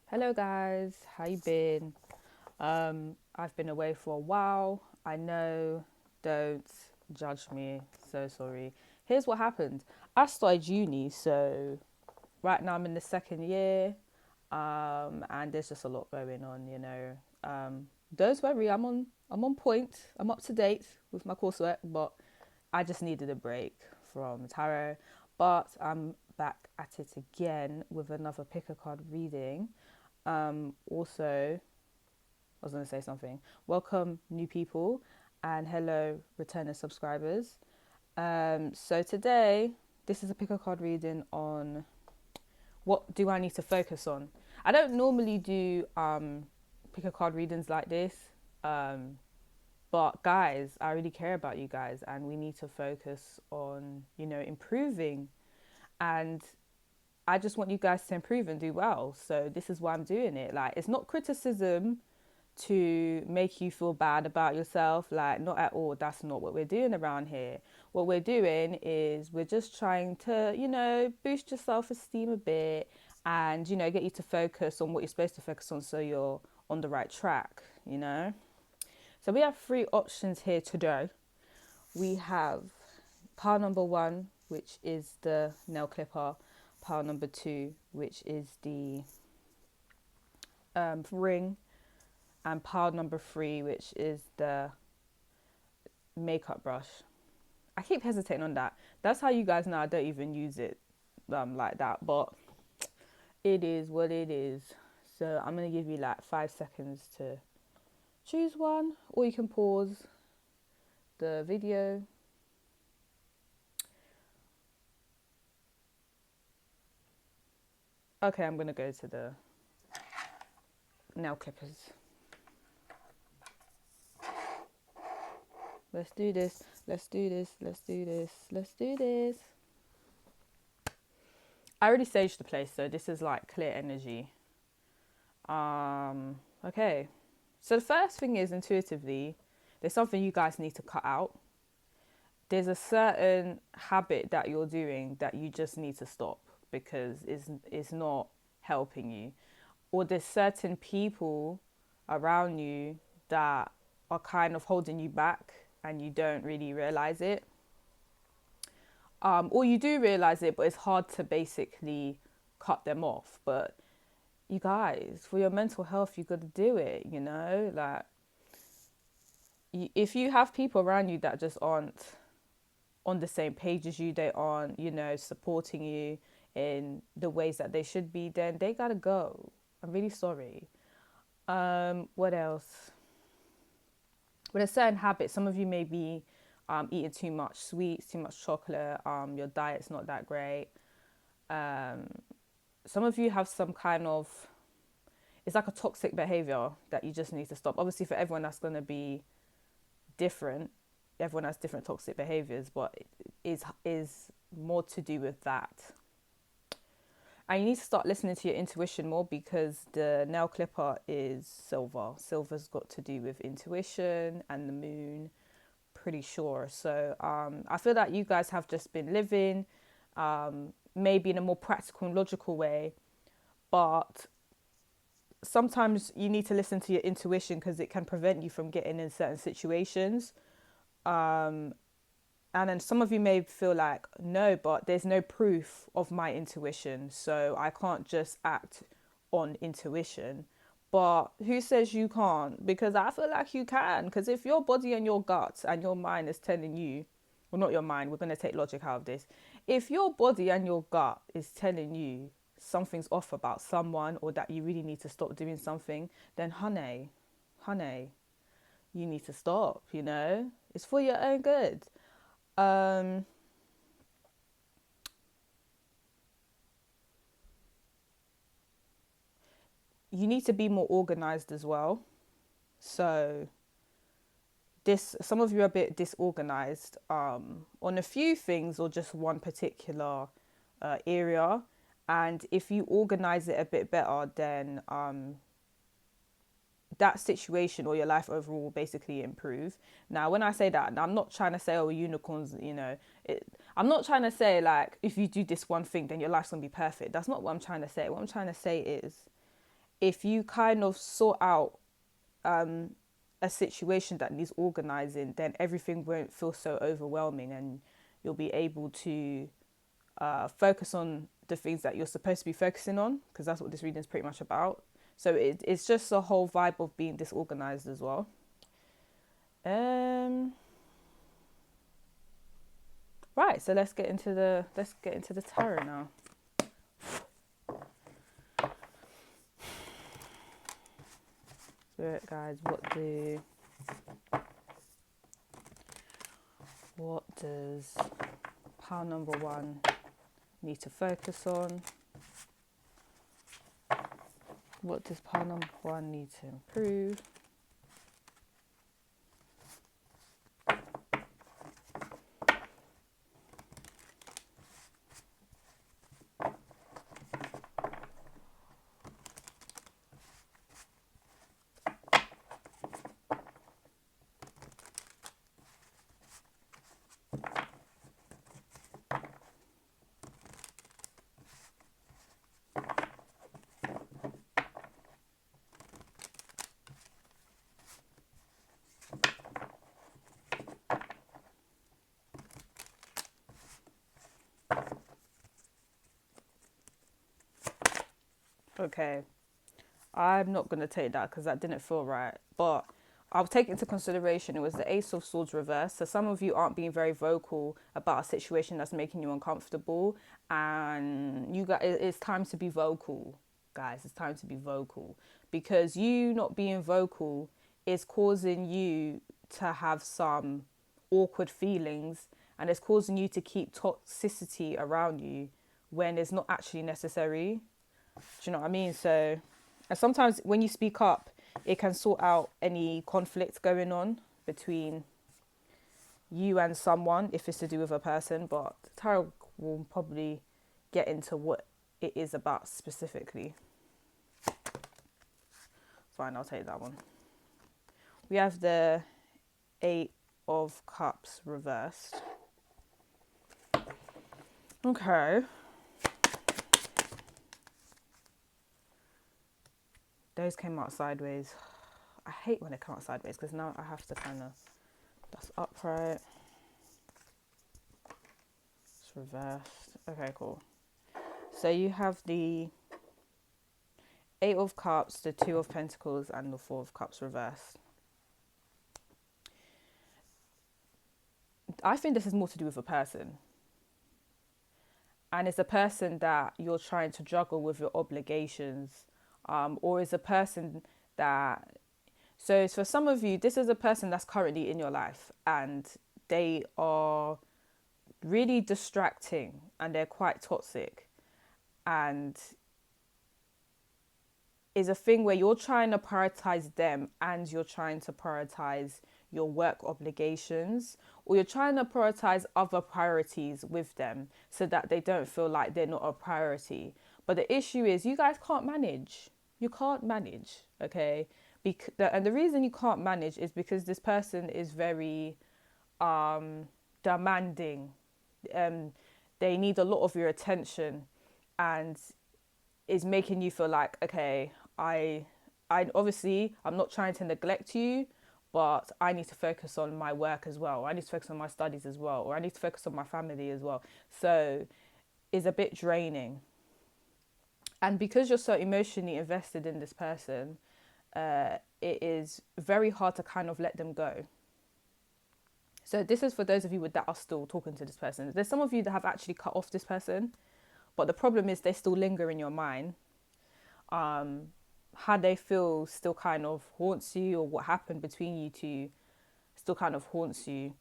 Hello guys, how you been? I've been away for a while. I know, don't judge me. So sorry. Here's what happened. I started uni, so right now I'm in the second year, and there's just a lot going on. Don't worry, I'm on point. I'm up to date with my coursework, but I just needed a break from tarot. But I'm back at it again with another pick a card reading. Also, I was going to say something. Welcome, new people, and hello, returning subscribers. So today, this is a pick a card reading on what do I need to focus on. I don't normally do pick a card readings like this, um, but guys, I really care about you guys, and we need to focus on improving. And I just want you guys to improve and do well. So this is why I'm doing it. Like, it's not criticism to make you feel bad about yourself. Like, not at all. That's not what we're doing around here. What we're doing is we're just trying to, boost your self esteem a bit and, get you to focus on what you're supposed to focus on so you're on the right track. So we have three options here today. We have pile number one, which is the nail clipper, pile number two, which is the ring, and pile number three, which is the makeup brush. I keep hesitating on that. That's how you guys know I don't even use it like that, but it is what it is. So I'm going to give you like 5 seconds to choose one, or you can pause the video. Okay, I'm going to go to the nail clippers. Let's do this. Let's do this. Let's do this. Let's do this. I already saged the place, so this is like clear energy. Okay. So the first thing is intuitively, there's something you guys need to cut out. There's a certain habit that you're doing that you just need to stop because it's not helping you. Or there's certain people around you that are kind of holding you back and you don't really realize it. Or you do realize it, but it's hard to basically cut them off. But you guys, for your mental health, you got to do it. Like, if you have people around you that just aren't on the same page as you, they aren't, supporting you in the ways that they should be, then they got to go. I'm really sorry. What else? With a certain habit, some of you may be eating too much sweets, too much chocolate. Your diet's not that great. Some of you have some kind of, it's like a toxic behavior that you just need to stop. Obviously, for everyone, that's going to be different. Everyone has different toxic behaviors, but it is more to do with that. And you need to start listening to your intuition more because the nail clipper is silver. Silver's got to do with intuition and the moon, pretty sure. So I feel that you guys have just been living maybe in a more practical and logical way, but sometimes you need to listen to your intuition because it can prevent you from getting in certain situations. And then some of you may feel like, no, but there's no proof of my intuition, so I can't just act on intuition. But who says you can't? Because I feel like you can. Because if your body and your gut and your mind is telling you, well, not your mind, we're going to take logic out of this. If your body and your gut is telling you something's off about someone or that you really need to stop doing something, then honey, you need to stop. It's for your own good. Um, you need to be more organized as well. So some of you are a bit disorganized on a few things or just one particular area. And if you organize it a bit better, then that situation or your life overall will basically improve. Now, when I say that, I'm not trying to say, oh, unicorns. I'm not trying to say like if you do this one thing, then your life's gonna be perfect. That's not what I'm trying to say. What I'm trying to say is if you kind of sort out a situation that needs organizing, then everything won't feel so overwhelming, and you'll be able to focus on the things that you're supposed to be focusing on, because that's what this reading is pretty much about. So it's just a whole vibe of being disorganized as well. Right, so let's get into the tarot now. Spirit guides, what does pile number 1 need to focus on? What does pile number 1 need to improve? Okay, I'm not going to take that because that didn't feel right. But I'll take into consideration it was the Ace of Swords reversed. So some of you aren't being very vocal about a situation that's making you uncomfortable. And you guys, it's time to be vocal, guys. It's time to be vocal. Because you not being vocal is causing you to have some awkward feelings. And it's causing you to keep toxicity around you when it's not actually necessary. Do you know what I mean? So, and sometimes when you speak up, it can sort out any conflict going on between you and someone if it's to do with a person. But tarot will probably get into what it is about specifically. Fine, I'll take that one. We have the 8 of Cups reversed. Okay. Those came out sideways. I hate when they come out sideways because now I have to kind of, that's upright. It's reversed. Okay, cool. So you have the 8 of Cups, the 2 of Pentacles, and the 4 of Cups reversed. I think this is more to do with a person. And it's a person that you're trying to juggle with your obligations. Or is a person that, so for some of you, this is a person that's currently in your life and they are really distracting and they're quite toxic, and is a thing where you're trying to prioritize them and you're trying to prioritize your work obligations, or you're trying to prioritize other priorities with them so that they don't feel like they're not a priority. But the issue is you guys can't manage. You can't manage, okay? And the reason you can't manage is because this person is very demanding. They need a lot of your attention and is making you feel like, okay, I obviously, I'm not trying to neglect you, but I need to focus on my work as well. I need to focus on my studies as well, or I need to focus on my family as well. So it's a bit draining. And because you're so emotionally invested in this person, it is very hard to kind of let them go. So this is for those of you that are still talking to this person. There's some of you that have actually cut off this person, but the problem is they still linger in your mind. How they feel still kind of haunts you, or what happened between you two still kind of haunts you.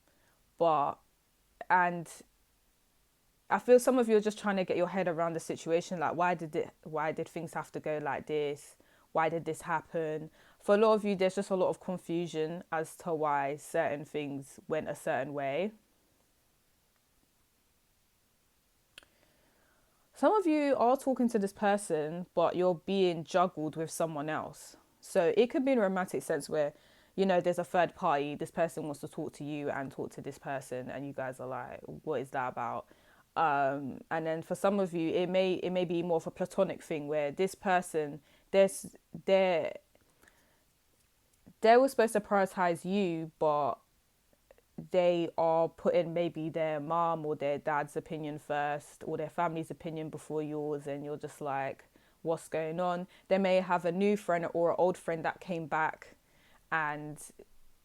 And I feel some of you are just trying to get your head around the situation. Like, why did things have to go like this? Why did this happen? For a lot of you, there's just a lot of confusion as to why certain things went a certain way. Some of you are talking to this person, but you're being juggled with someone else. So it could be in a romantic sense where, there's a third party. This person wants to talk to you and talk to this person, and you guys are like, what is that about? And then for some of you, it may be more of a platonic thing where this person, they're they were supposed to prioritize you, but they are putting maybe their mom or their dad's opinion first, or their family's opinion before yours, and you're just like, what's going on? They may have a new friend or an old friend that came back and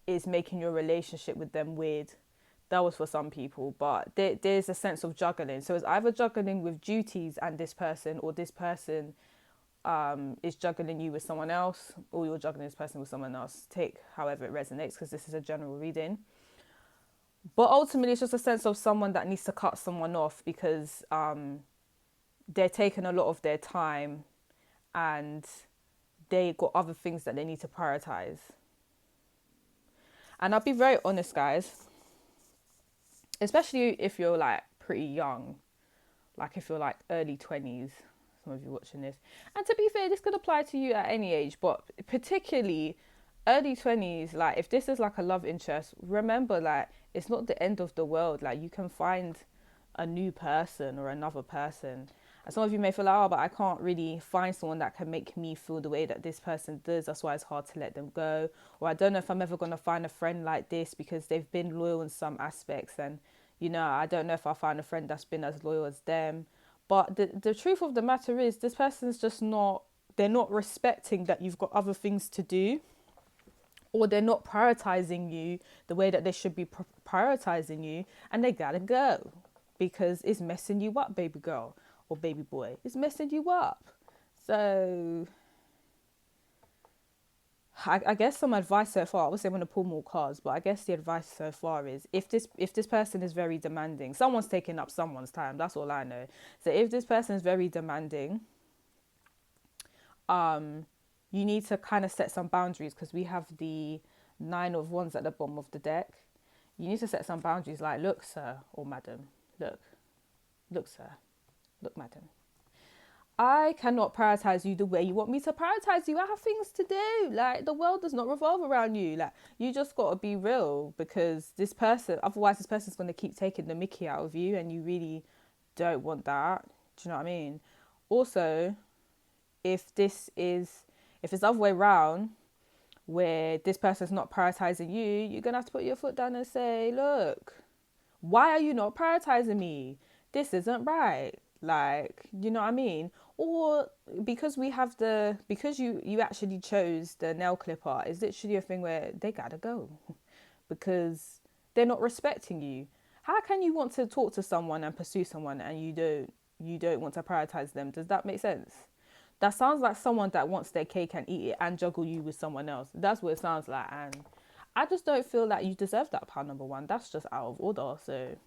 is making your relationship with them weird. That was for some people, but there's a sense of juggling. So it's either juggling with duties and this person, or this person is juggling you with someone else, or you're juggling this person with someone else. Take however it resonates, because this is a general reading. But ultimately, it's just a sense of someone that needs to cut someone off, because they're taking a lot of their time and they got other things that they need to prioritize. And I'll be very honest, guys, especially if you're like pretty young, like if you're like early 20s, some of you watching this. And to be fair, this could apply to you at any age, but particularly early 20s, like if this is like a love interest, remember, like, it's not the end of the world. Like, you can find a new person or another person. And some of you may feel like, oh, but I can't really find someone that can make me feel the way that this person does. That's why it's hard to let them go. Or I don't know if I'm ever going to find a friend like this, because they've been loyal in some aspects. And, you know, I don't know if I'll find a friend that's been as loyal as them. But the truth of the matter is, this person's just not, they're not respecting that you've got other things to do. Or they're not prioritizing you the way that they should be prioritizing you. And they gotta go. Because it's messing you up, baby girl. Or baby boy, it's messing you up. So I guess some advice so far, obviously I'm going to pull more cards, but I guess the advice so far is, if this person is very demanding, someone's taking up someone's time, that's all I know. So if this person is very demanding, you need to kind of set some boundaries, because we have the 9 of Wands at the bottom of the deck. You need to set some boundaries, like, look, sir or madam, look, sir, look, madam, I cannot prioritize you the way you want me to prioritize you. I have things to do. Like, the world does not revolve around you. Like, you just got to be real, because this person, otherwise this person's going to keep taking the mickey out of you, and you really don't want that. Do you know what I mean? Also, if it's the other way around, where this person's not prioritizing you, you're going to have to put your foot down and say, look, why are you not prioritizing me? This isn't right. Like, you know what I mean? Or because you actually chose the nail clipper, it's literally a thing where they gotta go because they're not respecting you. How can you want to talk to someone and pursue someone and you don't want to prioritize them? Does that make sense? That sounds like someone that wants their cake and eat it and juggle you with someone else. That's what it sounds like. And I just don't feel like you deserve that, pal number one. That's just out of order. So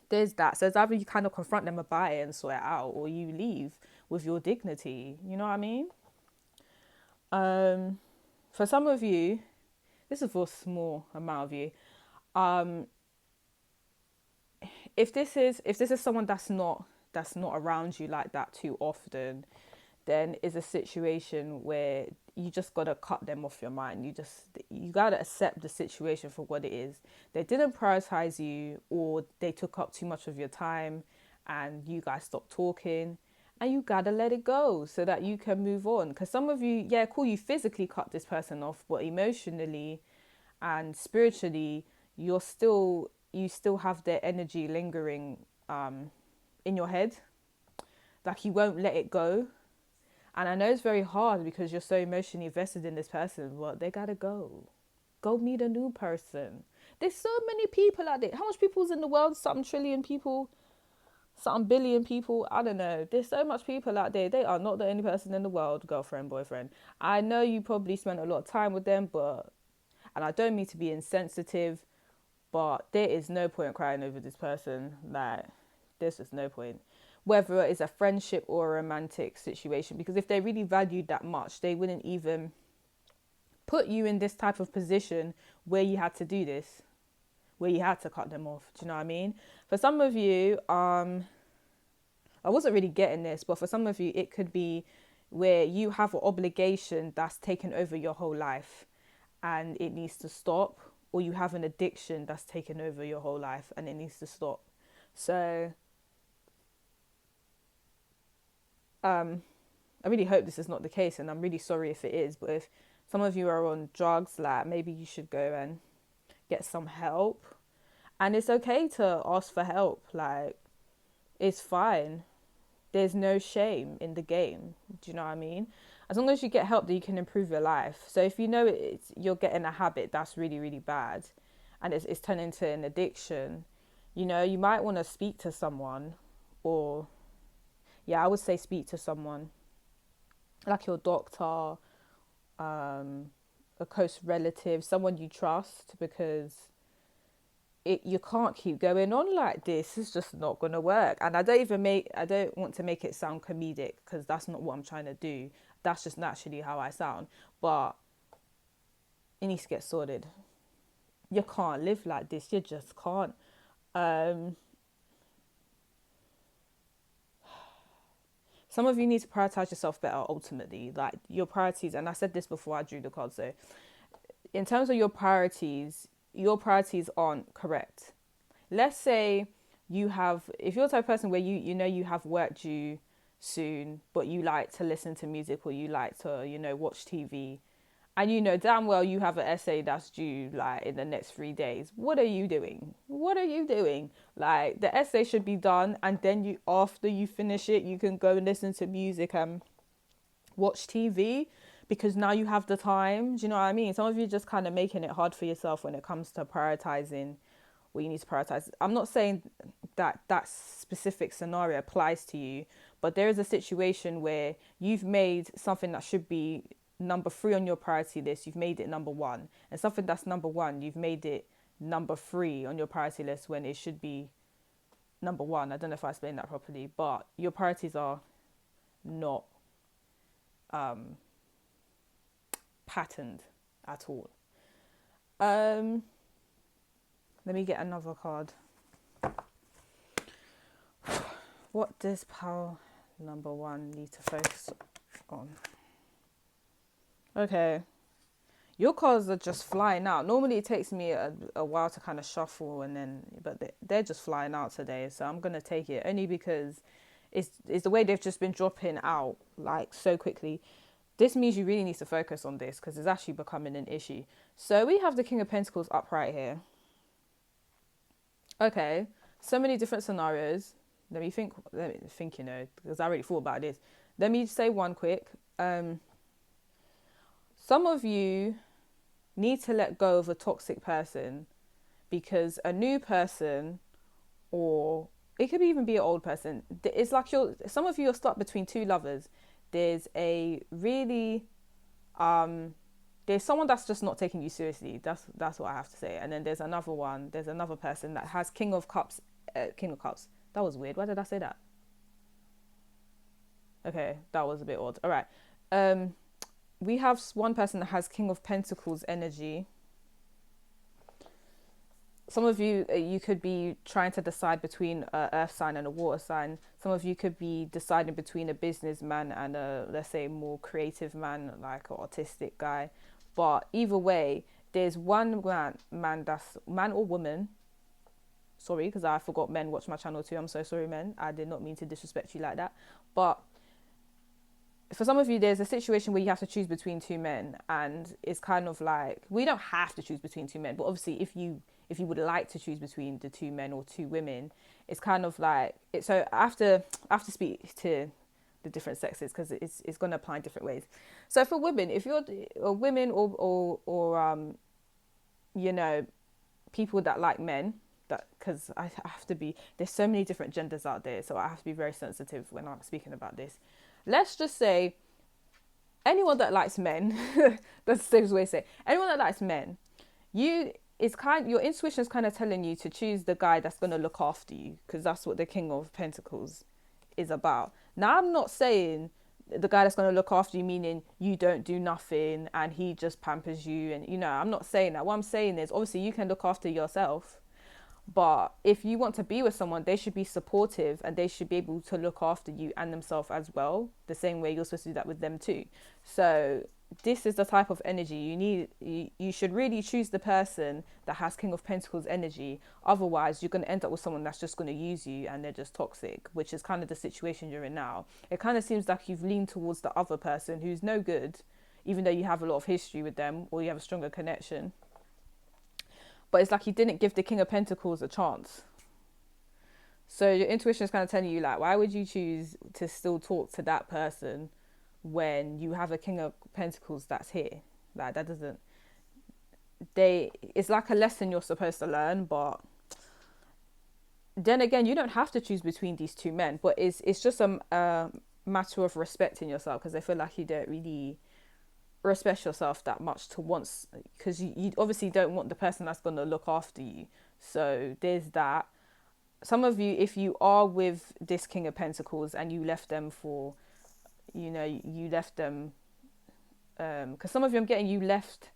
there's that. So it's either you kind of confront them about it and sort it out, or you leave with your dignity. You know what I mean? For some of you, this is for a small amount of you. If this is someone that's not around you like that too often, then is a situation where you just gotta cut them off your mind. You gotta accept the situation for what it is. They didn't prioritize you, or they took up too much of your time, and you guys stopped talking, and you gotta let it go so that you can move on. Because some of you, yeah, cool, you physically cut this person off, but emotionally and spiritually, you still have their energy lingering in your head. Like, you won't let it go. And I know it's very hard because you're so emotionally invested in this person, but they gotta go. Go meet a new person. There's so many people out there. How much people's in the world? Something trillion people, something billion people. I don't know. There's so much people out there. They are not the only person in the world, girlfriend, boyfriend. I know you probably spent a lot of time with them, and I don't mean to be insensitive, but there is no point crying over this person. Like, there's just no point. Whether it's a friendship or a romantic situation, because if they really valued that much, they wouldn't even put you in this type of position where you had to do this, where you had to cut them off. Do you know what I mean? For some of you, I wasn't really getting this, but for some of you, it could be where you have an obligation that's taken over your whole life and it needs to stop, or you have an addiction that's taken over your whole life and it needs to stop. So I really hope this is not the case, and I'm really sorry if it is, but if some of you are on drugs, like maybe you should go and get some help. And it's okay to ask for help. Like, it's fine. There's no shame in the game. Do you know what I mean? As long as you get help, that you can improve your life. So if you know you're getting a habit that's really, really bad, and it's turning into an addiction, you know, you might want to speak to someone, or yeah, I would say speak to someone, like your doctor, a close relative, someone you trust, because you can't keep going on like this. It's just not going to work. And I don't want to make it sound comedic, because that's not what I'm trying to do. That's just naturally how I sound. But it needs to get sorted. You can't live like this. You just can't. Some of you need to prioritize yourself better ultimately. Like, your priorities, and I said this before I drew the card, so in terms of your priorities aren't correct. Let's say if you're the type of person where you know you have work due soon, but you like to listen to music, or you like to, you know, watch TV, and you know damn well you have an essay that's due like in the next 3 days. What are you doing? Like, the essay should be done, and then after you finish it, you can go and listen to music and watch TV, because now you have the time. Do you know what I mean? Some of you just kind of making it hard for yourself when it comes to prioritizing what you need to prioritize. I'm not saying that specific scenario applies to you, but there is a situation where you've made something that should be number 3 on your priority list, you've made it number 1, and something that's number 1, you've made it number 3 on your priority list when it should be number 1. I don't know if I explained that properly, but your priorities are not patterned at all. Let me get another card. What does pile number 1 need to focus on? Okay, your cards are just flying out. Normally it takes me a while to kind of shuffle, but they're just flying out today, so I'm gonna take it, only because it's the way they've just been dropping out like so quickly. This means you really need to focus on this, because it's actually becoming an issue. So we have the King of Pentacles upright here. Okay, so many different scenarios. Let me think, you know, because I already thought about this. Let me say one quick. Some of you need to let go of a toxic person, because a new person, or it could even be an old person, it's like some of you are stuck between 2 lovers. There's a really there's someone that's just not taking you seriously. That's what I have to say. And then there's another person that has King of Cups. That was weird. Why did I say that? Okay, that was a bit odd. All right. We have one person that has King of Pentacles energy. Some of you, you could be trying to decide between an earth sign and a water sign. Some of you could be deciding between a businessman and a, let's say, more creative man, like an artistic guy. But either way, there's one man that's man or woman. Sorry, because I forgot men watch my channel too. I'm so sorry, men. I did not mean to disrespect you like that. But for some of you, there's a situation where you have to choose between 2 men, and it's kind of like, we don't have to choose between 2 men, but obviously if you would like to choose between the 2 men or 2 women, it's kind of like it. So I have to speak to the different sexes, because it's going to apply in different ways. So for women, if you're women or you know, people that like men, that, because I have to be, there's so many different genders out there, so I have to be very sensitive when I'm speaking about this. Let's just say anyone that likes men, that's the safest way to say it. Anyone that likes men, your intuition is kind of telling you to choose the guy that's going to look after you, because that's what the King of Pentacles is about. Now, I'm not saying the guy that's going to look after you, meaning you don't do nothing and he just pampers you, and, you know, I'm not saying that. What I'm saying is, obviously you can look after yourself, but if you want to be with someone, they should be supportive, and they should be able to look after you and themselves as well, the same way you're supposed to do that with them too. So this is the type of energy you need. You should really choose the person that has King of Pentacles energy. Otherwise, you're going to end up with someone that's just going to use you and they're just toxic, which is kind of the situation you're in now. It kind of seems like you've leaned towards the other person who's no good, even though you have a lot of history with them or you have a stronger connection. But it's like you didn't give the King of Pentacles a chance. So your intuition is kind of telling you, like, why would you choose to still talk to that person when you have a King of Pentacles that's here? Like, that doesn't, it's like a lesson you're supposed to learn. But then again, you don't have to choose between these two men, but it's just a matter of respecting yourself, because I feel like you don't really respect yourself that much to once, because you obviously don't want the person that's going to look after you. So there's that. Some of you, if you are with this King of Pentacles and you left them for, you left them, because some of you, I'm getting, you left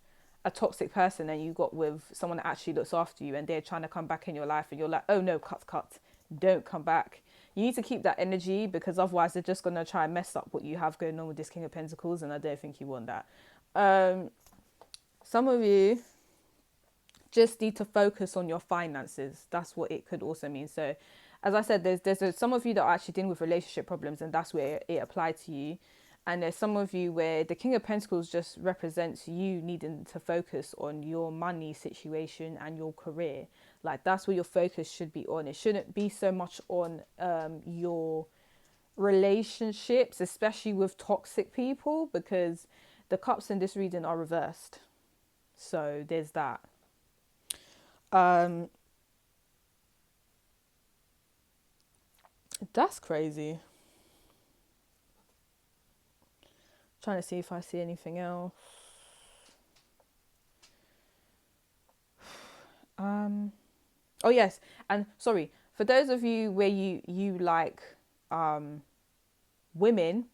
a toxic person and you got with someone that actually looks after you, and they're trying to come back in your life and you're like, oh no, cut, don't come back. You need to keep that energy, because otherwise they're just going to try and mess up what you have going on with this King of Pentacles, and I don't think you want that. Some of you just need to focus on your finances. That's what it could also mean. So as I said, there's some of you that are actually dealing with relationship problems, and that's where it applied to you. And there's some of you where the King of Pentacles just represents you needing to focus on your money situation and your career. Like, that's where your focus should be on. It shouldn't be so much on your relationships, especially with toxic people, because the cups in this reading are reversed. So there's that. That's crazy. Trying to see if I see anything else. Oh yes, and sorry for those of you where you like women.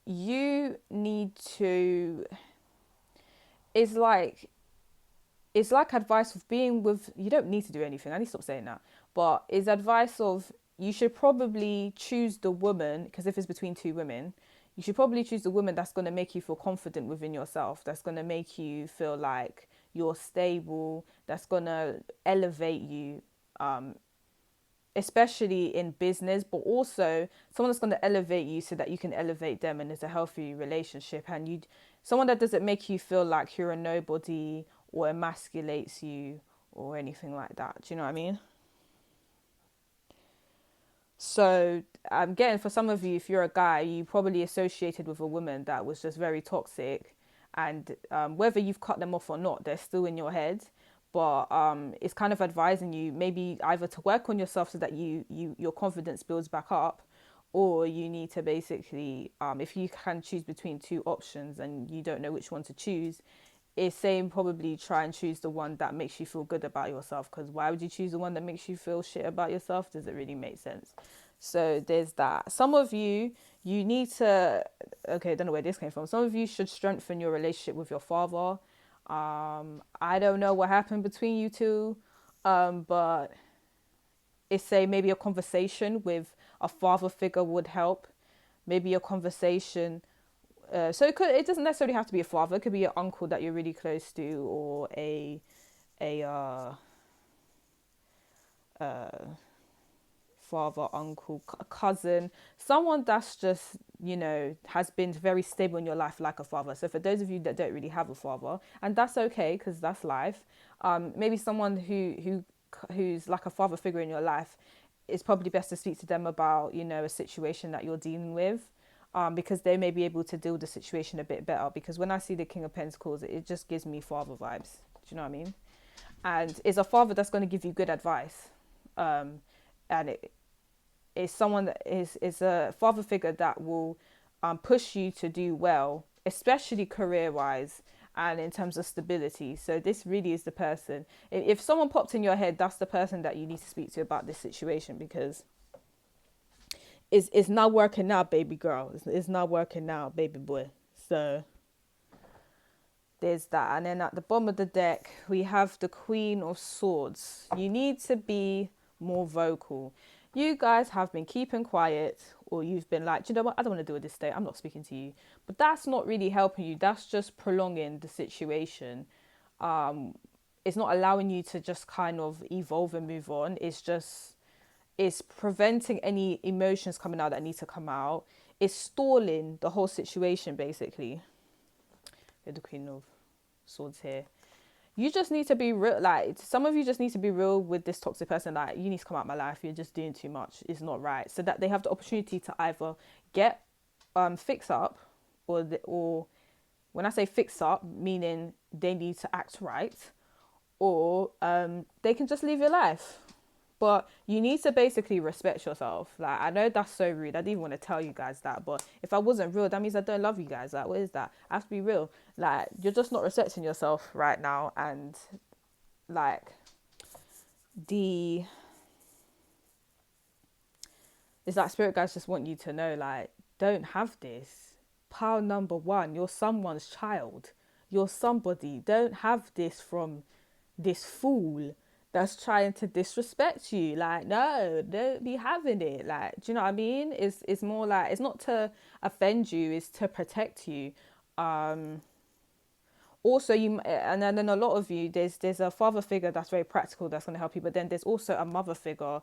You need to. It's like advice of being with. You don't need to do anything. I need to stop saying that. But it's advice of, you should probably choose the woman, because if it's between two women, you should probably choose the woman that's going to make you feel confident within yourself, that's going to make you feel like you're stable, that's going to elevate you, especially in business, but also someone that's going to elevate you so that you can elevate them, and it's a healthy relationship. And someone that doesn't make you feel like you're a nobody or emasculates you or anything like that. Do you know what I mean? So I'm getting, for some of you, if you're a guy, you probably associated with a woman that was just very toxic, and whether you've cut them off or not, they're still in your head. But it's kind of advising you maybe either to work on yourself so that your confidence builds back up, or you need to basically, if you can choose between two options and you don't know which one to choose, it's saying probably try and choose the one that makes you feel good about yourself, because why would you choose the one that makes you feel shit about yourself? Does it really make sense? So there's that. Some of you need to, okay, I don't know where this came from. Some of you should strengthen your relationship with your father. I don't know what happened between you two, but it's say maybe a conversation with a father figure would help. Maybe a conversation. So it doesn't necessarily have to be a father. It could be an uncle that you're really close to, or a father, uncle, cousin, someone that's just, has been very stable in your life, like a father. So for those of you that don't really have a father, and that's okay, because that's life, maybe someone who's like a father figure in your life, it's probably best to speak to them about, a situation that you're dealing with, because they may be able to deal with the situation a bit better. Because when I see the King of Pentacles, it just gives me father vibes. Do you know what I mean? And it's a father that's going to give you good advice. And it is someone that is a father figure that will push you to do well, especially career-wise and in terms of stability. So this really is the person. If someone popped in your head, that's the person that you need to speak to about this situation, because it's not working now, baby girl. It's not working now, baby boy. So there's that. And then at the bottom of the deck, we have the Queen of Swords. You need to be more vocal. You guys have been keeping quiet or you've been like, do you know what, I don't want to deal with this state, I'm not speaking to you. But that's not really helping you. That's just prolonging the situation. It's not allowing you to just kind of evolve and move on. It's preventing any emotions coming out that need to come out. It's stalling the whole situation, basically. You're the Queen of Swords here. You just need to be real. Like, some of you just need to be real with this toxic person. Like, you need to come out of my life. You're just doing too much. It's not right. So that they have the opportunity to either get fix up, or when I say fix up, meaning they need to act right, or they can just leave your life. But you need to basically respect yourself. Like, I know that's so rude. I didn't even want to tell you guys that. But if I wasn't real, that means I don't love you guys. Like, what is that? I have to be real. Like, you're just not respecting yourself right now. And, like, it's like spirit guys just want you to know, like, don't have this. Pile number one, you're someone's child. You're somebody. Don't have this from this fool that's trying to disrespect you. Like, no, don't be having it. Like, do you know what I mean? It's more like, it's not to offend you, it's to protect you. Also, and then a lot of you, there's a father figure that's very practical, that's going to help you, but then there's also a mother figure.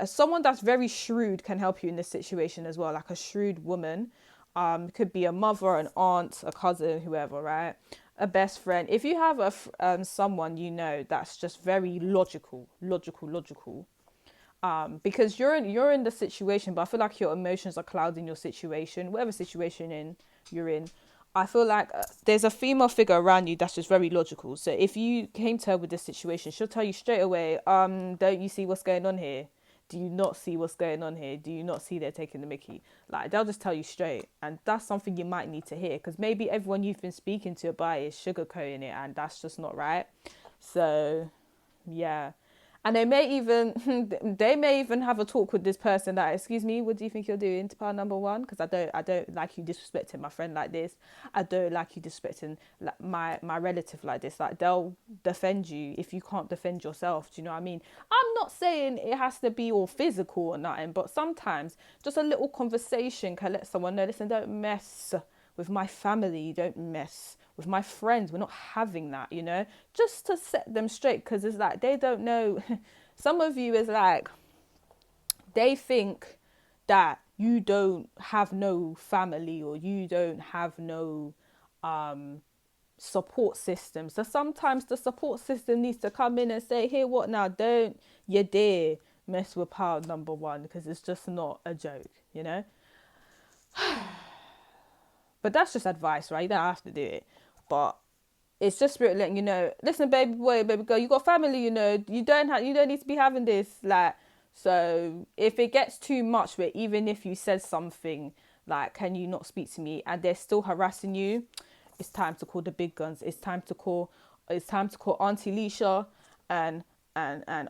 Someone that's very shrewd can help you in this situation as well, like a shrewd woman. Could be a mother, an aunt, a cousin, whoever, right? A best friend. If you have someone you know that's just very logical, because you're in the situation, but I feel like your emotions are clouding your situation, whatever situation you're in. I feel like there's a female figure around you that's just very logical. So if you came to her with this situation, she'll tell you straight away, don't you see what's going on here? Do you not see what's going on here? Do you not see they're taking the mickey? Like, they'll just tell you straight. And that's something you might need to hear, because maybe everyone you've been speaking to about it is sugarcoating it, and that's just not right. So, yeah. And they may even have a talk with this person that, excuse me, what do you think you're doing to pile number one? Because I don't like you disrespecting my friend like this. I don't like you disrespecting my relative like this. Like, they'll defend you if you can't defend yourself. Do you know what I mean? I'm not saying it has to be all physical or nothing, but sometimes just a little conversation can let someone know, listen, don't mess with my family, don't mess with my friends, we're not having that, you know, just to set them straight, because it's like they don't know. Some of you is like, they think that you don't have no family, or you don't have no support system. So sometimes the support system needs to come in and say, here, what now, don't you dare mess with pile number one, because it's just not a joke, you know. But that's just advice, right? You don't have to do it. But it's just spirit letting you know, listen, baby boy, baby girl, you got family, you know, you don't need to be having this. Like, so if it gets too much, but even if you said something like, can you not speak to me, and they're still harassing you, it's time to call the big guns. It's time to call Auntie Leisha and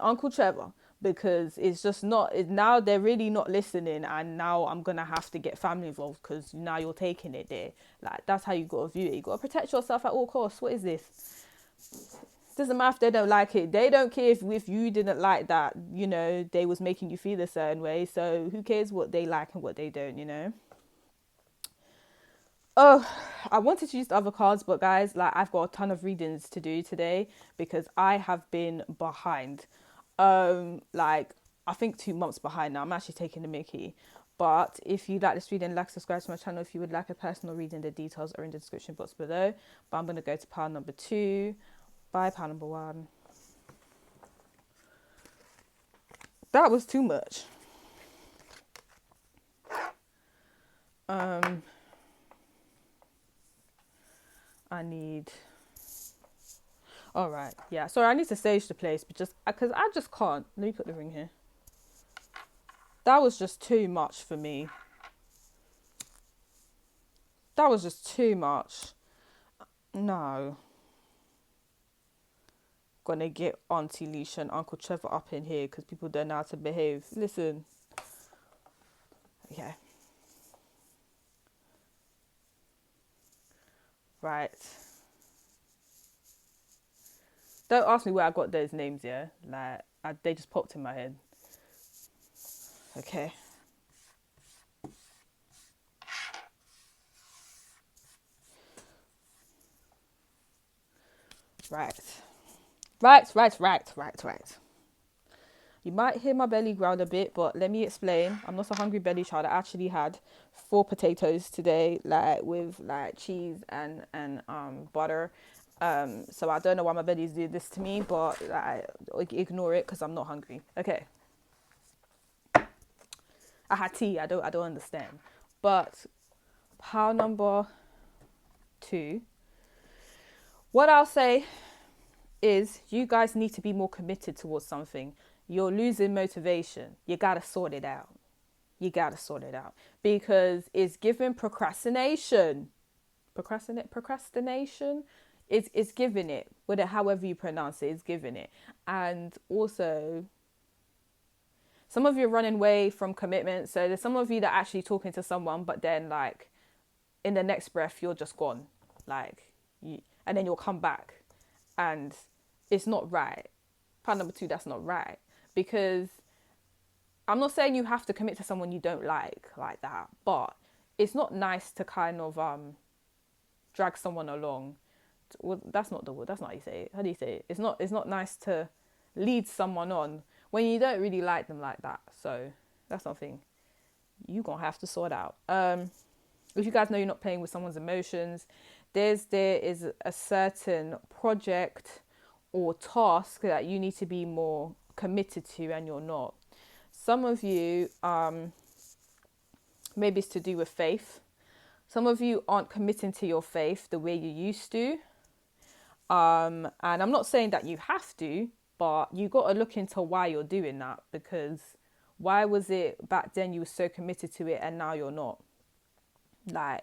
Uncle Trevor, because it's just not, now they're really not listening, and now I'm gonna have to get family involved, because now you're taking it there. Like, that's how you gotta view it. You gotta protect yourself at all costs. What is this? Doesn't matter if they don't like it. They don't care if you didn't like that, you know, they was making you feel a certain way. So who cares what they like and what they don't, you know? Oh, I wanted to use the other cards, but guys, like, I've got a ton of readings to do today because I have been behind. Like, I think 2 months behind now. I'm actually taking the mickey. But if you like this reading, like, subscribe to my channel. If you would like a personal reading, the details are in the description box below. But I'm going to go to pile number 2. Bye, pile number 1. That was too much. I need... Alright, yeah. Sorry, I need to stage the place, but just because I just can't. Let me put the ring here. That was just too much for me. That was just too much. No. Gonna get Auntie Leisha and Uncle Trevor up in here because people don't know how to behave. Listen. Okay. Right. Don't ask me where I got those names, yeah? Like, they just popped in my head. Okay. Right. You might hear my belly growl a bit, but let me explain. I'm not a hungry belly child. I actually had 4 potatoes today, like with like cheese and butter. So I don't know why my belly's doing this to me, but like, ignore it because I'm not hungry. Okay. I had tea. I don't understand. But pile number 2. What I'll say is you guys need to be more committed towards something. You're losing motivation. You gotta sort it out. Because it's giving procrastination. Procrastination is giving it, whether however you pronounce it, is giving it. And also, some of you are running away from commitment. So there's some of you that are actually talking to someone, but then like in the next breath you're just gone, and then you'll come back, and it's not right. Part number 2, that's not right, because I'm not saying you have to commit to someone you don't like that, but it's not nice to kind of drag someone along. Well, that's not how you say it. How do you say it? It's not nice to lead someone on when you don't really like them like that. So that's something you're gonna have to sort out. If you guys know you're not playing with someone's emotions, there is a certain project or task that you need to be more committed to, and you're not. Some of you, maybe it's to do with faith. Some of you aren't committing to your faith the way you used to. And I'm not saying that you have to, but you got to look into why you're doing that, because why was it back then you were so committed to it and now you're not? Like,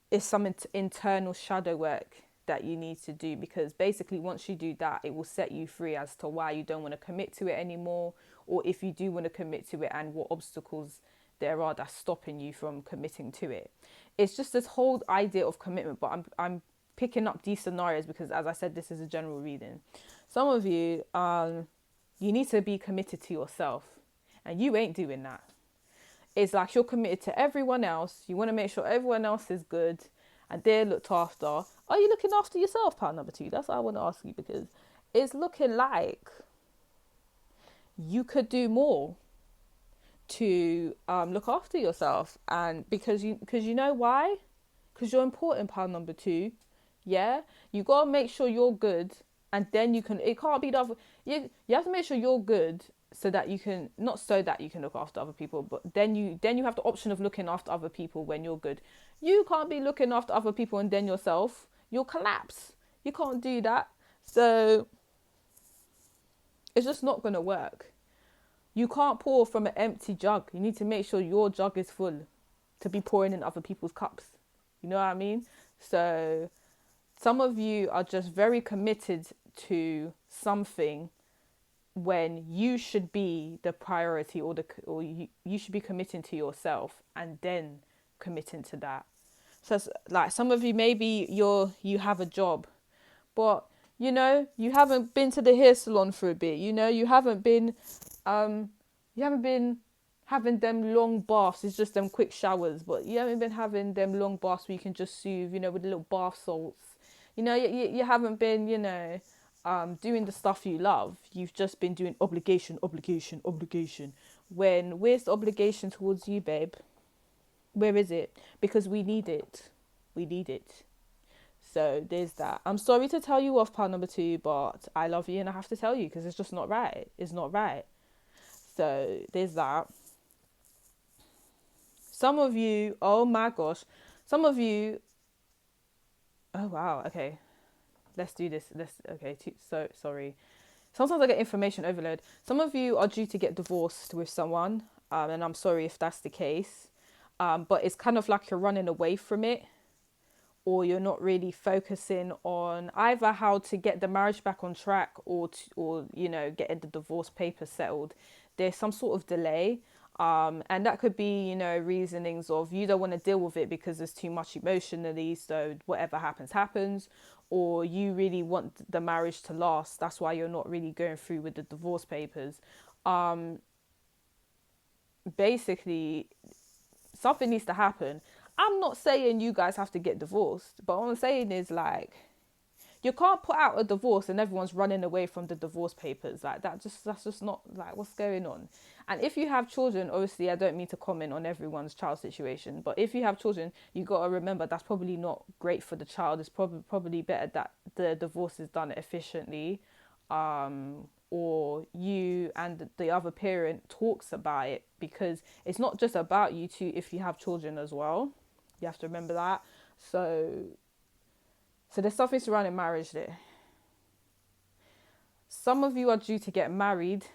it's some internal shadow work that you need to do, because basically once you do that, it will set you free as to why you don't want to commit to it anymore, or if you do want to commit to it and what obstacles there are that's stopping you from committing to it. It's just this whole idea of commitment, but I'm picking up these scenarios because, as I said, this is a general reading. Some of you, you need to be committed to yourself, and you ain't doing that. It's like you're committed to everyone else. You want to make sure everyone else is good and they're looked after. Are you looking after yourself, part number 2? That's what I want to ask you, because it's looking like you could do more to look after yourself. And because you know why? Because you're important, part number 2. Yeah, you got to make sure you're good, and then you can. It can't be the other. You have to make sure you're good so that you can, not so that you can look after other people, but then you have the option of looking after other people when you're good. You can't be looking after other people and then yourself. You'll collapse. You can't do that. So it's just not going to work. You can't pour from an empty jug. You need to make sure your jug is full to be pouring in other people's cups. You know what I mean? So some of you are just very committed to something when you should be the priority, or you should be committing to yourself and then committing to that. So like some of you, maybe you have a job, but you haven't been to the hair salon for a bit. You haven't been having them long baths. It's just them quick showers, but you haven't been having them long baths where you can just soothe, with the little bath salts. You haven't been, doing the stuff you love. You've just been doing obligation. Where's the obligation towards you, babe? Where is it? Because we need it. So there's that. I'm sorry to tell you off, part number 2, but I love you and I have to tell you, because it's just not right. It's not right. So there's that. Some of you, oh my gosh, oh wow, okay. Let's do this. So sorry. Sometimes I get information overload. Some of you are due to get divorced with someone, and I'm sorry if that's the case. But it's kind of like you're running away from it, or you're not really focusing on either how to get the marriage back on track, or getting the divorce papers settled. There's some sort of delay. And that could be, reasonings of you don't want to deal with it because there's too much emotionally, so whatever happens, or you really want the marriage to last. That's why you're not really going through with the divorce papers. Basically, something needs to happen. I'm not saying you guys have to get divorced, but what I'm saying is, like, you can't put out a divorce and everyone's running away from the divorce papers. Like that's just not like what's going on. And if you have children, obviously I don't mean to comment on everyone's child situation, but if you have children, you got to remember that's probably not great for the child. It's probably better that the divorce is done efficiently, or you and the other parent talks about it, because it's not just about you two if you have children as well. You have to remember that. So there's something surrounding marriage there. Some of you are due to get married,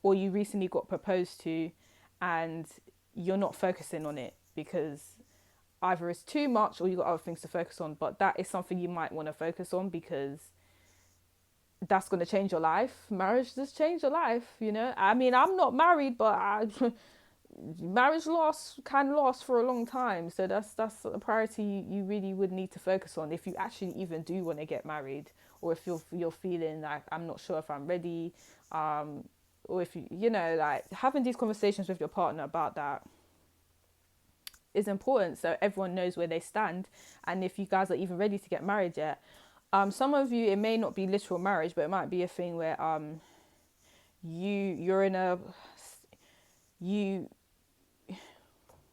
or you recently got proposed to, and you're not focusing on it because either it's too much or you got other things to focus on. But that is something you might want to focus on, because that's going to change your life. Marriage does change your life, you know. I mean, I'm not married, but marriage can last for a long time. So that's a priority you really would need to focus on if you actually even do want to get married, or if you're feeling like, I'm not sure if I'm ready, or if you know, like, having these conversations with your partner about that is important, so everyone knows where they stand, and if you guys are even ready to get married yet. Some of you, it may not be literal marriage, but it might be a thing where you're in a you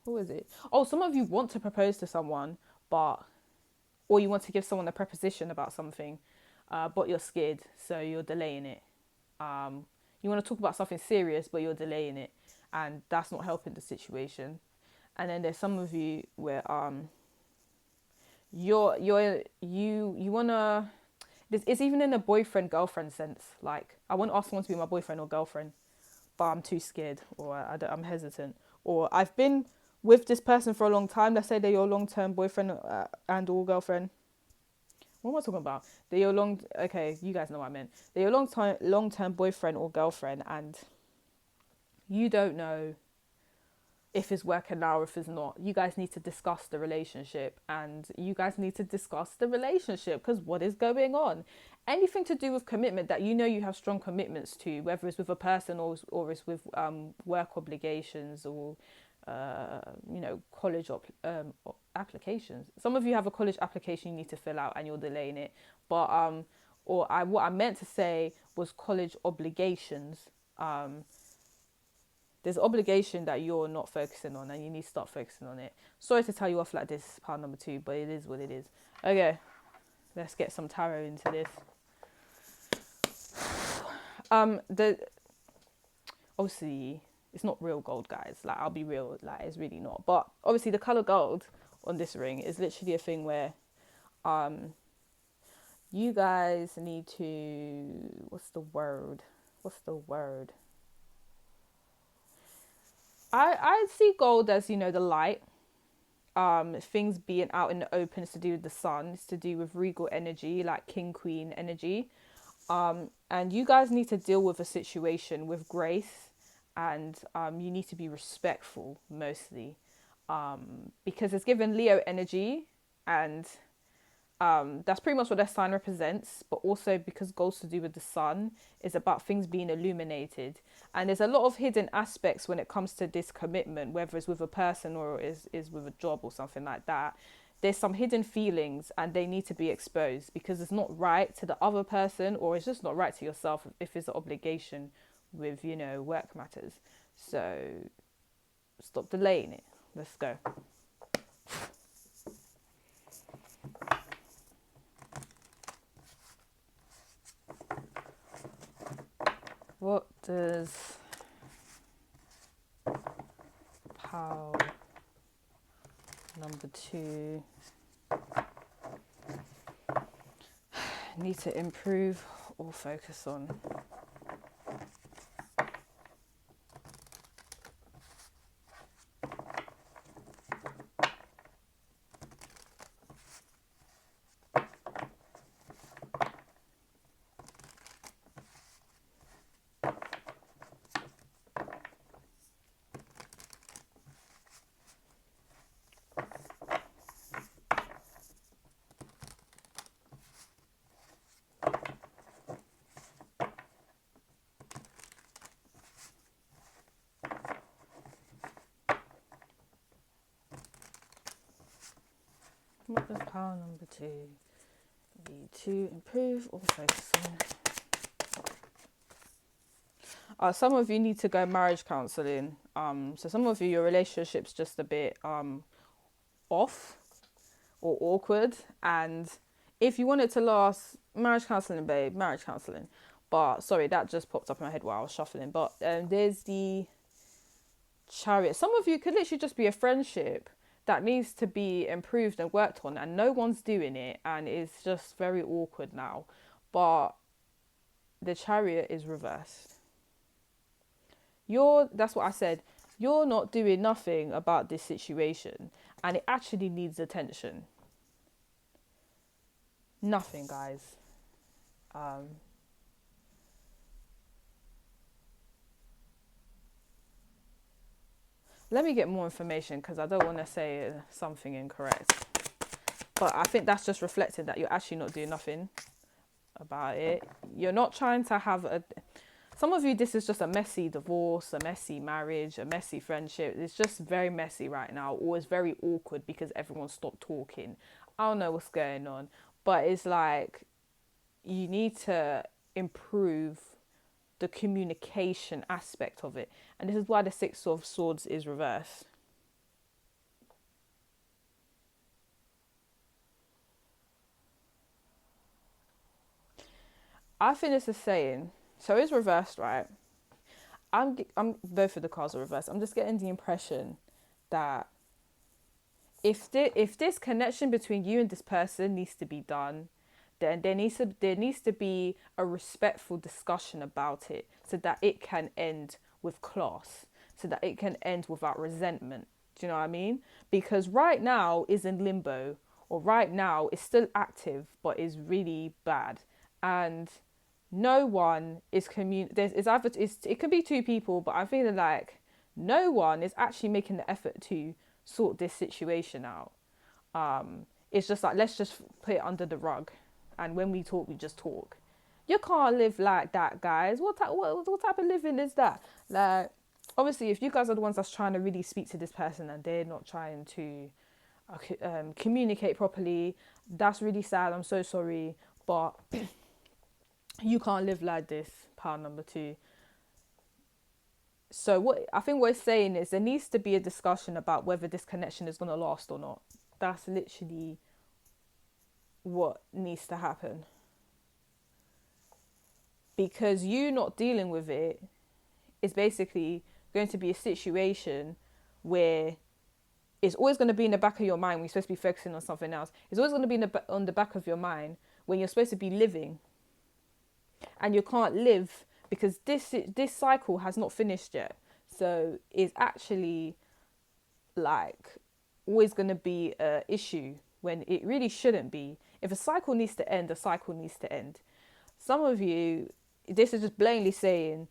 what is it? Oh, some of you want to propose to someone, or you want to give someone a preposition about something, but you're scared, so you're delaying it. You want to talk about something serious, but you're delaying it, and that's not helping the situation. And then there's some of you where you wanna. It's even in a boyfriend girlfriend sense. Like, I want to ask someone to be my boyfriend or girlfriend, but I'm too scared, or I'm hesitant, or I've been with this person for a long time. Let's say they're your long-term boyfriend and or girlfriend. What am I talking about? They're your okay, you guys know what I meant. They're your long-term boyfriend or girlfriend, and you don't know if it's working out or if it's not. You guys need to discuss the relationship, because what is going on? Anything to do with commitment that you know you have strong commitments to, whether it's with a person or it's with work obligations, or college applications. Some of you have a college application you need to fill out and you're delaying it. But what I meant to say was college obligations. There's an obligation that you're not focusing on, and you need to start focusing on it. Sorry to tell you off like this, part number 2, but it is what it is. Okay, let's get some tarot into this. Obviously, it's not real gold, guys. Like, I'll be real, like, it's really not. But obviously, the color gold on this ring is literally a thing where, you guys need to. What's the word? I see gold as, the light. Things being out in the open is to do with the sun. It's to do with regal energy, like king, queen energy. And you guys need to deal with a situation with grace, and you need to be respectful, mostly, because it's given Leo energy, and that's pretty much what their sign represents. But also, because gold's to do with the sun, is about things being illuminated, and there's a lot of hidden aspects when it comes to this commitment, whether it's with a person or is with a job or something like that. There's some hidden feelings, and they need to be exposed, because it's not right to the other person, or it's just not right to yourself if it's an obligation with, work matters. So stop delaying it. Let's go. What does pile number 2 need to improve or focus on? What does pile number 2 to improve or focus on. Some of you need to go marriage counselling. So some of you, your relationship's just a bit off or awkward, and if you want it to last, marriage counselling, babe, marriage counselling. But sorry, that just popped up in my head while I was shuffling. But there's the Chariot. Some of you could literally just be a friendship that needs to be improved and worked on, and no one's doing it, and it's just very awkward now. But the Chariot is reversed. That's what I said. You're not doing nothing about this situation, and it actually needs attention. Nothing, guys. Let me get more information because I don't want to say something incorrect. But I think that's just reflecting that you're actually not doing nothing about it. You're not trying to have some of you, this is just a messy divorce, a messy marriage, a messy friendship. It's just very messy right now, or it's very awkward because everyone stopped talking. I don't know what's going on, but it's like you need to improve the communication aspect of it. And this is why the Six of Swords is reversed. I think this is saying, so it's reversed, right? I'm both of the cards are reversed. I'm just getting the impression that if this connection between you and this person needs to be done, then there needs to be a respectful discussion about it, so that it can end with class, so that it can end without resentment. Do you know what I mean? Because right now is in limbo, or right now is still active but is really bad, and no one is it could be two people, but I'm feeling like no one is actually making the effort to sort this situation out. It's just like, let's just put it under the rug, and when we talk, we just talk. You can't live like that, guys. What type of living is that? Like, obviously, if you guys are the ones that's trying to really speak to this person and they're not trying to communicate properly, that's really sad. I'm so sorry, but you can't live like this, pile number two. So what it's saying is there needs to be a discussion about whether this connection is going to last or not. That's literally what needs to happen. Because you not dealing with it is basically going to be a situation where it's always going to be in the back of your mind when you're supposed to be focusing on something else. It's always going to be on the back of your mind when you're supposed to be living. And you can't live because this cycle has not finished yet. So it's actually like always going to be an issue when it really shouldn't be. If a cycle needs to end, a cycle needs to end. Some of you, this is just blatantly saying,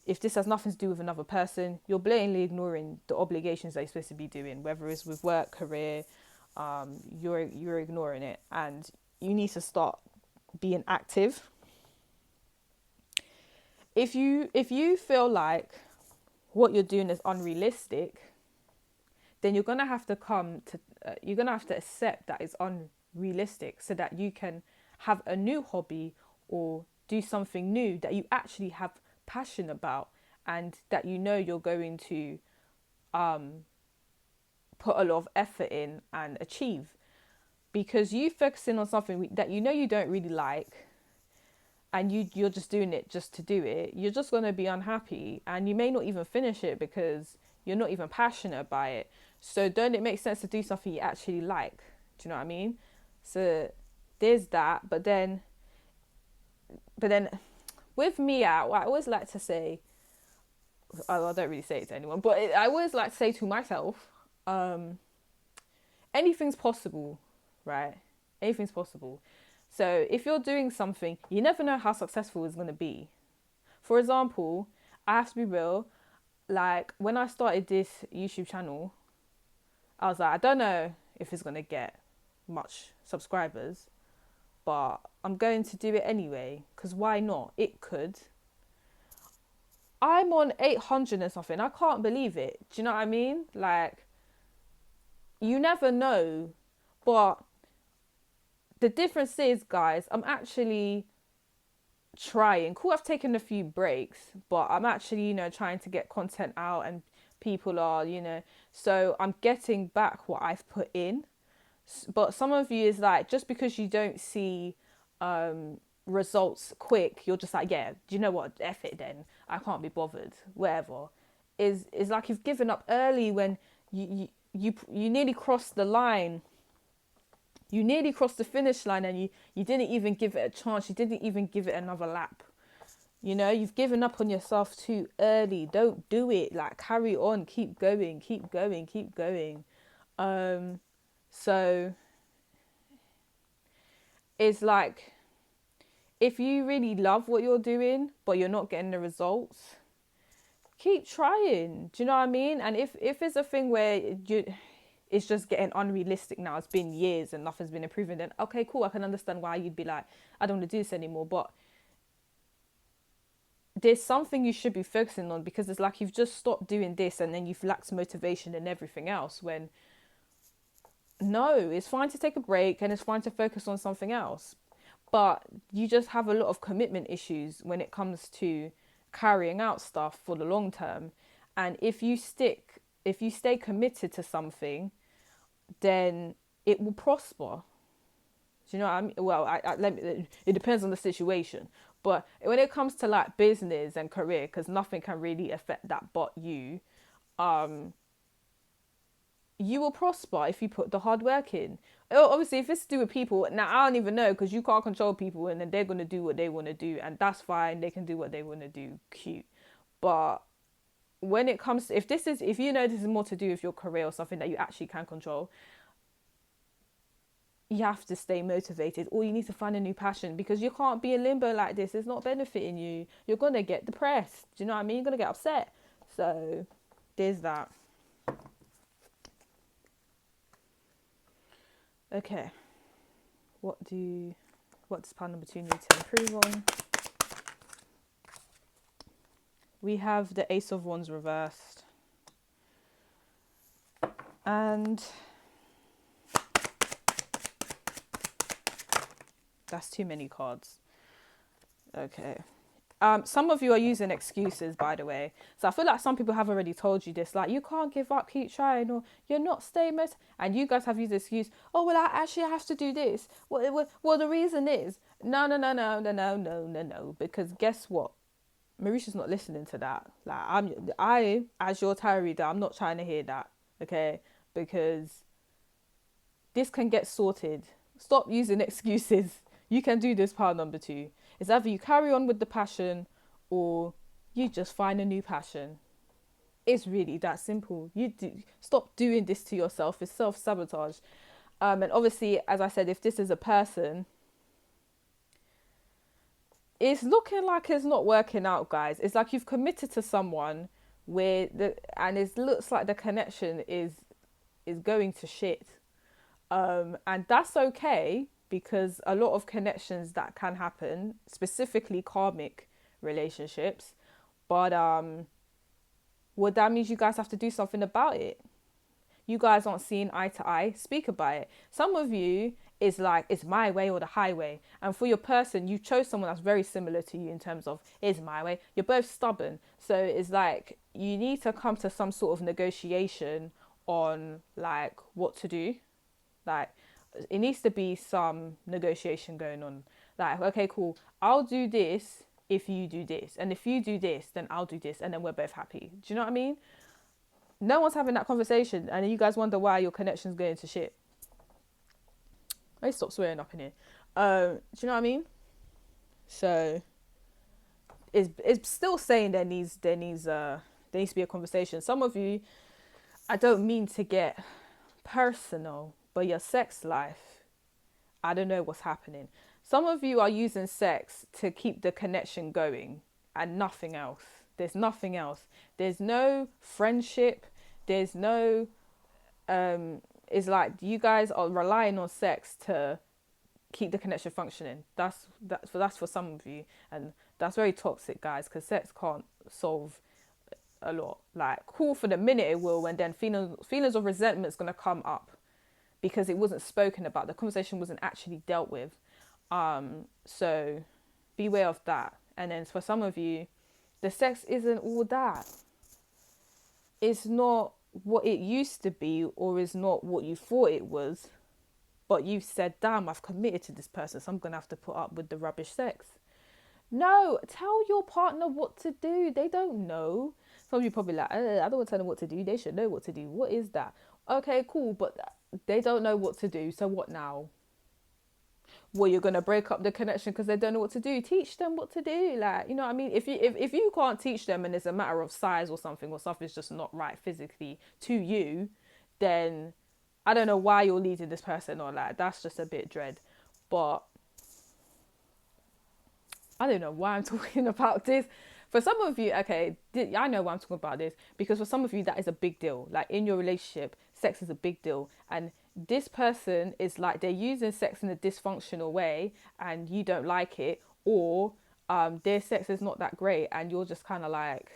if this has nothing to do with another person, you're blatantly ignoring the obligations that you're supposed to be doing, whether it's with work, career, you're ignoring it, and you need to start being active. If you feel like what you're doing is unrealistic, then you're gonna have to accept that it's unrealistic, so that you can have a new hobby or do something new that you actually have passion about, and that you're going to put a lot of effort in and achieve. Because you focusing on something that you don't really like, and you're just doing it just to do it, you're just going to be unhappy, and you may not even finish it because you're not even passionate about it. So don't it make sense to do something you actually like? Do you know what I mean? So there's that. But then with me, I always like to say, I don't really say it to anyone, but I always like to say to myself, anything's possible, right? Anything's possible. So if you're doing something, you never know how successful it's going to be. For example, I have to be real. Like, when I started this YouTube channel, I was like, I don't know if it's going to get much subscribers, but I'm going to do it anyway, because why not? It could. I'm on 800 and something. I can't believe it. Do you know what I mean? Like, you never know, but the difference is, guys, I'm actually trying. Cool, I've taken a few breaks, but I'm actually, trying to get content out, and people are, so I'm getting back what I've put in. But some of you is like, just because you don't see results quick, you're just like, yeah, do you know what? F it then. I can't be bothered. Whatever. Is like you've given up early when you nearly crossed the line. You nearly crossed the finish line, and you didn't even give it a chance. You didn't even give it another lap. You've given up on yourself too early. Don't do it. Like, carry on, keep going, keep going, keep going. So it's like, if you really love what you're doing, but you're not getting the results, keep trying. Do you know what I mean? And if it's a thing where it's just getting unrealistic now, it's been years and nothing's been improving, then okay, cool, I can understand why you'd be like, I don't want to do this anymore. But there's something you should be focusing on, because it's like you've just stopped doing this and then you've lacked motivation and everything else, when no, it's fine to take a break and it's fine to focus on something else. But you just have a lot of commitment issues when it comes to carrying out stuff for the long term. And if you stay committed to something, then it will prosper. Do you know what I mean? Well, it depends on the situation. But when it comes to like business and career, because nothing can really affect that but you, you will prosper if you put the hard work in. Obviously, if it's to do with people, now I don't even know, because you can't control people, and then they're going to do what they want to do, and that's fine. They can do what they want to do. Cute. But when it comes to, if you know this is more to do with your career or something that you actually can control, you have to stay motivated, or you need to find a new passion, because you can't be in limbo like this. It's not benefiting you. You're going to get depressed. Do you know what I mean? You're going to get upset. So there's that. Okay, what does pile number 2 need to improve on? We have the Ace of Wands reversed, and that's too many cards. Okay. Some of you are using excuses, by the way. So I feel like some people have already told you this, like, you can't give up, keep trying, or you're not staying motivated. And you guys have used the excuse, oh, well, I actually have to do this. Well, the reason is, no. Because guess what? Marisha's not listening to that. Like, I, as your tarot reader, I'm not trying to hear that, okay? Because this can get sorted. Stop using excuses. You can do this, pile number 2. It's either you carry on with the passion, or you just find a new passion. It's really that simple. Stop doing this to yourself. It's self-sabotage. And obviously, as I said, if this is a person, it's looking like it's not working out, guys. It's like you've committed to someone and it looks like the connection is going to shit. And that's okay, because a lot of connections that can happen, specifically karmic relationships, but well, that means you guys have to do something about it. You guys aren't seeing eye to eye, speak about it. Some of you is like, it's my way or the highway, and for your person, you chose someone that's very similar to you in terms of, it's my way. You're both stubborn, so it's like you need to come to some sort of negotiation on like what to do. Like, it needs to be some negotiation going on. Like, okay, cool, I'll do this if you do this, and if you do this, then I'll do this, and then we're both happy. Do you know what I mean? No one's having that conversation, and you guys wonder why your connection's going to shit. I stop swearing up in here. Do you know what I mean? So it's still saying there needs to be a conversation. Some of you, I don't mean to get personal, but your sex life, I don't know what's happening. Some of you are using sex to keep the connection going and nothing else. There's nothing else. There's no friendship. There's no, it's like you guys are relying on sex to keep the connection functioning. That's for some of you. And that's very toxic, guys, because sex can't solve a lot. Like, cool, for the minute it will, and then feelings of resentment is going to come up. because it wasn't spoken about. The conversation wasn't actually dealt with. So beware of that. And then for some of you, the sex isn't all that. It's not what it used to be, or is not what you thought it was. But you've said, damn, I've committed to this person, so I'm going to have to put up with the rubbish sex. No, tell your partner what to do. They don't know. Some of you probably like, I don't want to tell them what to do. They should know what to do. What is that? Okay, cool. But they don't know what to do. So what now? Well, you're going to break up the connection because they don't know what to do. Teach them what to do. Like, you know what I mean? If you can't teach them, and it's a matter of size or something's just not right physically to you, then I don't know why you're leading this person on. Like, that's just a bit dread. But I don't know why I'm talking about this. For some of you, okay, I know why I'm talking about this, because for some of you, that is a big deal. Like, in your relationship, sex is a big deal. And this person is like, they're using sex in a dysfunctional way and you don't like it, or their sex is not that great and you're just kind of like,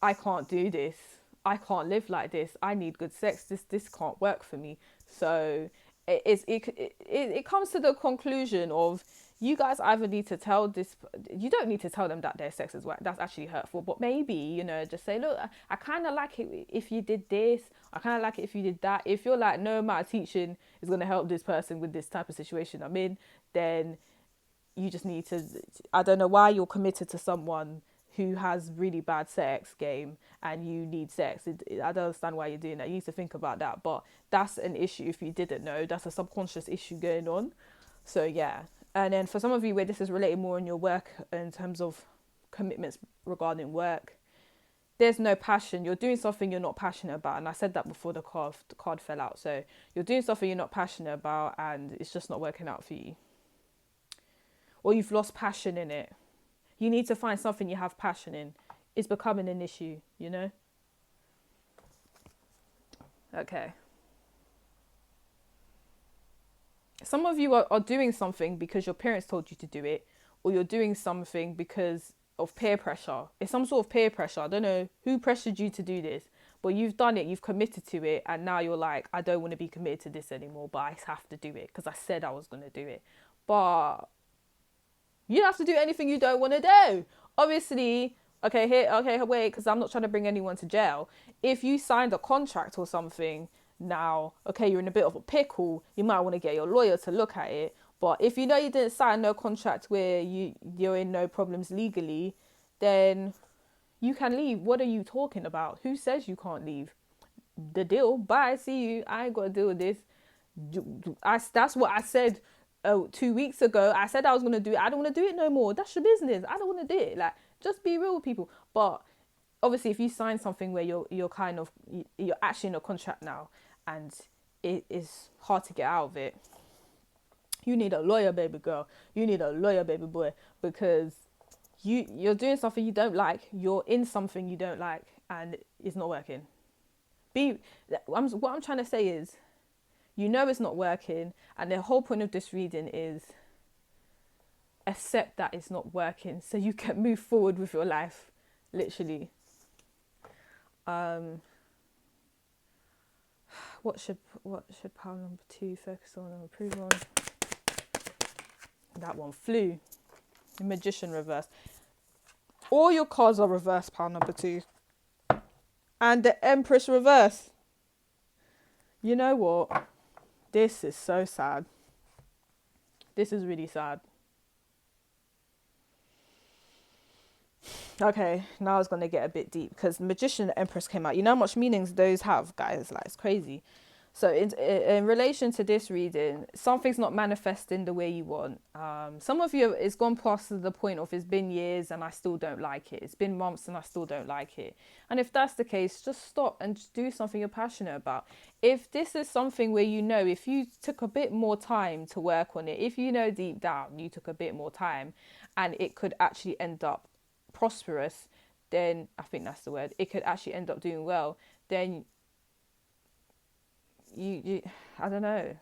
I can't do this. I can't live like this. I need good sex. This can't work for me. So it comes to the conclusion of, you guys either need to tell this, you don't need to tell them that their sex is whack. That's actually hurtful. But maybe, you know, just say, look, I kind of like it if you did this. I kind of like it if you did that. If you're like, no amount of teaching is going to help this person with this type of situation I'm in, then you just need to, I don't know why you're committed to someone who has really bad sex game and you need sex. I don't understand why you're doing that. You need to think about that. But that's an issue if you didn't know. That's a subconscious issue going on. So yeah. And then for some of you where this is related more in your work in terms of commitments regarding work, there's no passion. You're doing something you're not passionate about. And I said that before the card fell out. So you're doing something you're not passionate about and it's just not working out for you. Or you've lost passion in it. You need to find something you have passion in. It's becoming an issue, you know? Okay. Some of you are doing something because your parents told you to do it, or you're doing something because of peer pressure. It's some sort of peer pressure. I don't know who pressured you to do this, but you've done it, you've committed to it, and now you're like, I don't want to be committed to this anymore, but I have to do it because I said I was going to do it. But you don't have to do anything you don't want to do. Obviously, wait, because I'm not trying to bring anyone to jail. If you signed a contract or something, now, okay, you're in a bit of a pickle, you might want to get your lawyer to look at it. But if you know you didn't sign no contract where you're in no problems legally, then you can leave. What are you talking about? Who says you can't leave? The deal. Bye. See you. I ain't got to deal with this. That's what I said 2 weeks ago. I said I was going to do it. I don't want to do it no more. That's your business. I don't want to do it. Like, just be real with people. But obviously, if you sign something where you're actually in a contract now, and it is hard to get out of it, you need a lawyer, baby girl. You need a lawyer, baby boy, because you're doing something you don't like. You're in something you don't like, and it's not working. What I'm trying to say is, you know it's not working, and the whole point of this reading is accept that it's not working, so you can move forward with your life, literally. What should pile number 2 focus on and improve on? That one flew. The Magician reverse. All your cards are reverse, pile number 2. And the Empress reverse. You know what? This is so sad. This is really sad. Okay, now it's going to get a bit deep because Magician and Empress came out. You know how much meanings those have, guys? Like, it's crazy. So in relation to this reading, something's not manifesting the way you want. Some of you, it's gone past the point of it's been years and I still don't like it. It's been months and I still don't like it. And if that's the case, just stop and just do something you're passionate about. If this is something where you know, if you took a bit more time to work on it, if you know deep down you took a bit more time and it could actually end up prosperous, then I think that's the word, it could actually end up doing well, then you I don't know.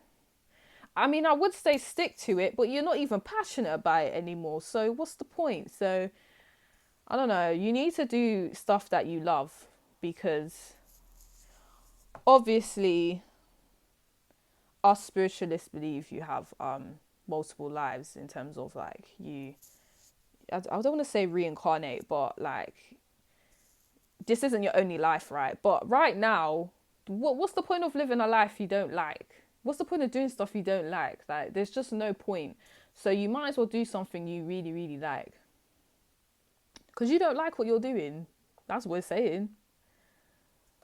I mean, I would say stick to it, but you're not even passionate about it anymore. So what's the point? So I don't know. You need to do stuff that you love, because obviously us spiritualists believe you have multiple lives, in terms of like I don't want to say reincarnate, but like this isn't your only life, right? But right now, what's the point of living a life you don't like? What's the point of doing stuff you don't like? Like, there's just no point. So you might as well do something you really, really like. Because you don't like what you're doing. That's what we're saying.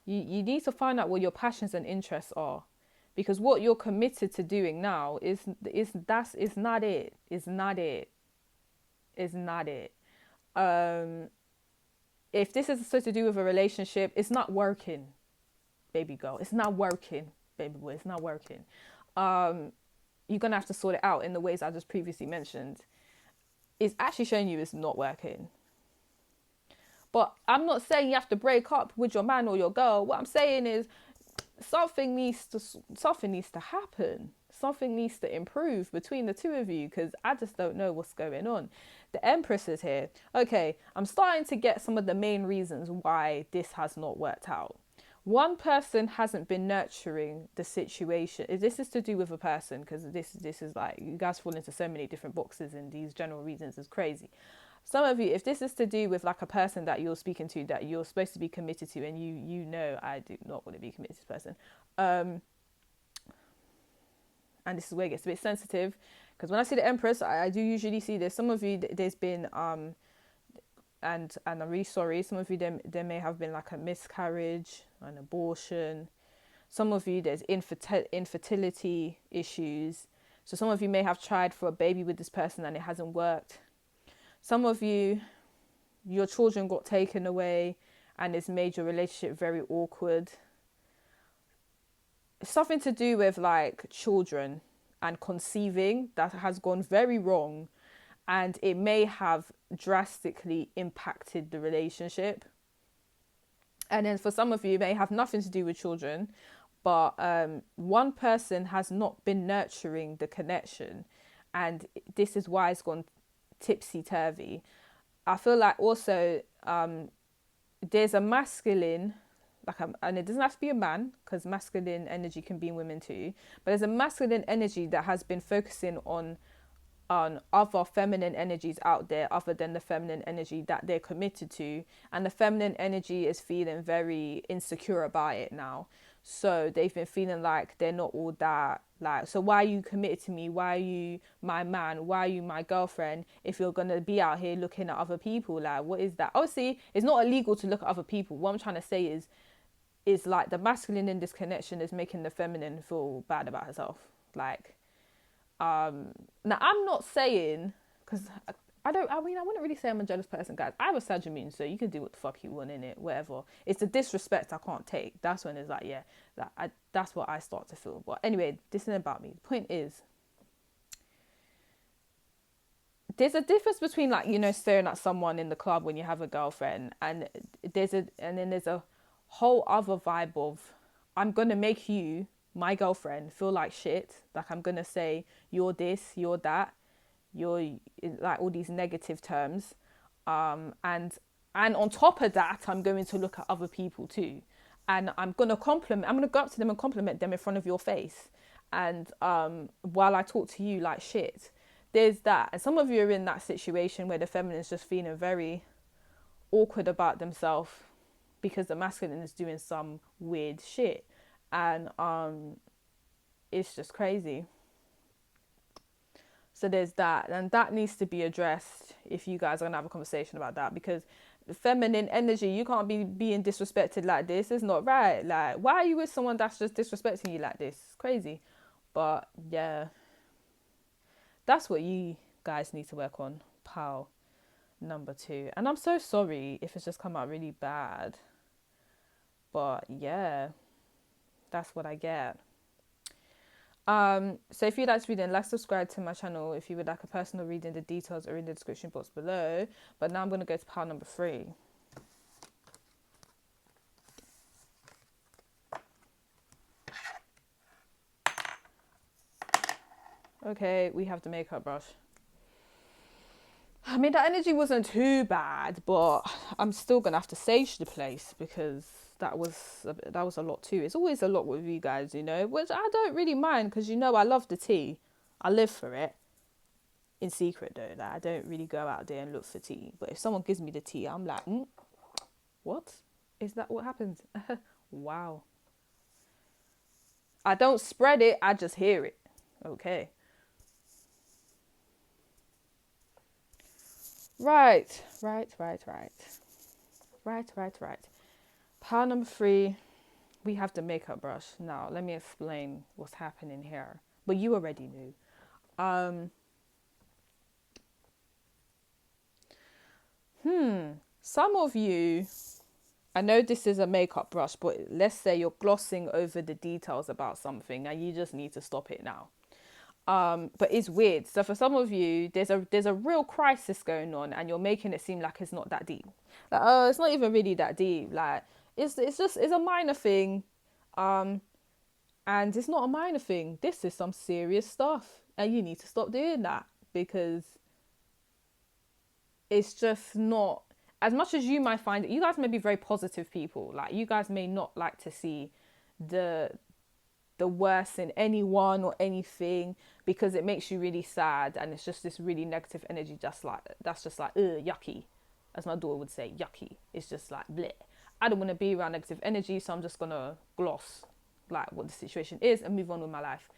You need to find out what your passions and interests are. Because what you're committed to doing now is not it. It's not it. It's not it. If this is supposed to do with a relationship, it's not working, baby girl. It's not working, baby boy. It's not working. You're gonna have to sort it out in the ways I just previously mentioned. It's actually showing you it's not working. But I'm not saying you have to break up with your man or your girl. What I'm saying is something needs to happen. Something needs to improve between the two of you, because I just don't know what's going on. The Empress is here. Okay, I'm starting to get some of the main reasons why this has not worked out. One person hasn't been nurturing the situation. This is to do with a person, because this is like, you guys fall into so many different boxes, and these general reasons is crazy. Some of you, if this is to do with like a person that you're speaking to, that you're supposed to be committed to, and you know I do not want to be committed to this person, and this is where it gets a bit sensitive, because when I see the Empress, I do usually see this. Some of you, there's been and I'm really sorry, some of you, there may have been like a miscarriage, an abortion. Some of you, there's infertility issues. So some of you may have tried for a baby with this person and it hasn't worked. Some of you, your children got taken away and it's made your relationship very awkward. Something to do with like children and conceiving that has gone very wrong, and it may have drastically impacted the relationship. And then for some of you, it may have nothing to do with children, but one person has not been nurturing the connection, and this is why it's gone tipsy-turvy. I feel like also there's a masculine, and it doesn't have to be a man, because masculine energy can be in women too, but there's a masculine energy that has been focusing on other feminine energies out there other than the feminine energy that they're committed to, and the feminine energy is feeling very insecure about it now. So they've been feeling like they're not all that, like, so why are you committed to me? Why are you my man? Why are you my girlfriend if you're gonna be out here looking at other people? Like, what is that? Obviously it's not illegal to look at other people. What I'm trying to say is like the masculine in this connection is making the feminine feel bad about herself. Like, now I'm not saying, because I wouldn't really say I'm a jealous person, guys. I have a Sagittarius Moon, so you can do what the fuck you want in it, whatever. It's the disrespect I can't take. That's when it's like, yeah, that's what I start to feel. But anyway, this isn't about me. The point is, there's a difference between, like, you know, staring at someone in the club when you have a girlfriend, and then there's a whole other vibe of, I'm gonna make you, my girlfriend, feel like shit. Like, I'm gonna say you're this, you're that, you're like all these negative terms, and on top of that, I'm going to look at other people too, and I'm gonna go up to them and compliment them in front of your face, and while I talk to you like shit. There's that. And some of you are in that situation where the feminine's just feeling very awkward about themselves because the masculine is doing some weird shit, and it's just crazy. So there's that, and that needs to be addressed if you guys are gonna have a conversation about that, because the feminine energy, you can't be being disrespected like this. It's not right. Like, why are you with someone that's just disrespecting you like this? It's crazy. But yeah, that's what you guys need to work on, pal number 2. And I'm so sorry if it's just come out really bad, but yeah, that's what I get. So if you'd like to read it, like, subscribe to my channel. If you would like a personal reading, the details are in the description box below. But now I'm going to go to pile number 3. Okay, we have the makeup brush. I mean, that energy wasn't too bad, but I'm still going to have to sage the place, because was a lot too. It's always a lot with you guys, you know, which I don't really mind because, you know, I love the tea. I live for it. In secret though, like, I don't really go out there and look for tea. But if someone gives me the tea, I'm like, what? Is that what happens? Wow. I don't spread it, I just hear it. Okay. Right. Pile number 3, we have the makeup brush. Now, let me explain what's happening here. But you already knew. Some of you, I know this is a makeup brush, but let's say you're glossing over the details about something and you just need to stop it now. But it's weird. So for some of you, there's a real crisis going on, and you're making it seem like it's not that deep. Like, oh, it's not even really that deep. Like, it's a minor thing, and it's not a minor thing. This is some serious stuff, and you need to stop doing that because it's just not. As much as you might find it, you guys may be very positive people. Like, you guys may not like to see the worst in anyone or anything because it makes you really sad, and it's just this really negative energy, that's just like ugh, yucky, as my daughter would say, yucky. It's just like bleh. I don't want to be around negative energy, so I'm just gonna gloss like what the situation is and move on with my life.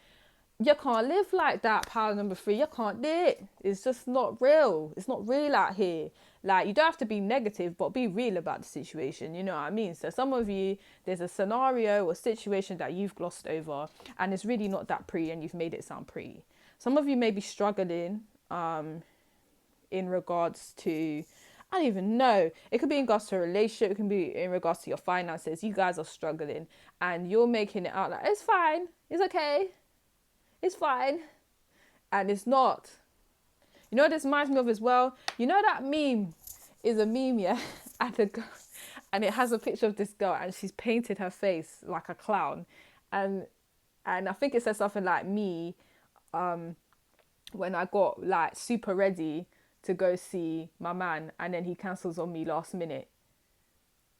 You can't live like that, pile number 3. You can't do it. It's just not real. It's not real out here. Like, you don't have to be negative, but be real about the situation. You know what I mean? So some of you, there's a scenario or situation that you've glossed over, and it's really not that pretty, and you've made it sound pretty. Some of you may be struggling in regards to, I don't even know. It could be in regards to a relationship. It can be in regards to your finances. You guys are struggling, and you're making it out like, it's fine. It's okay. It's fine. And it's not. You know what this reminds me of as well? You know that meme is a meme, yeah? And it has a picture of this girl, and she's painted her face like a clown. And I think it says something like me, when I got like super ready to go see my man, and then he cancels on me last minute.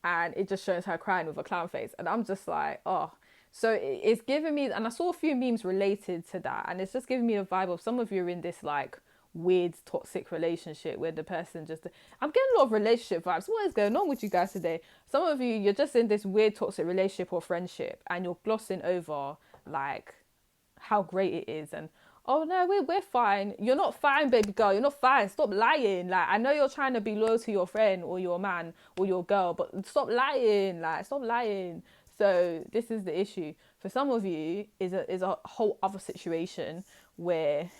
And it just shows her crying with a clown face. And I'm just like, oh. So it's giving me, and I saw a few memes related to that, and it's just giving me a vibe of some of you are in this like weird toxic relationship where the person just, I'm getting a lot of relationship vibes. What is going on with you guys today? Some of you, you're just in this weird toxic relationship or friendship, and you're glossing over like how great it is, and oh no, we're fine. You're not fine, baby girl. You're not fine. Stop lying. Like, I know you're trying to be loyal to your friend or your man or your girl, but stop lying. Like, stop lying. So this is the issue. For some of you, is a whole other situation where,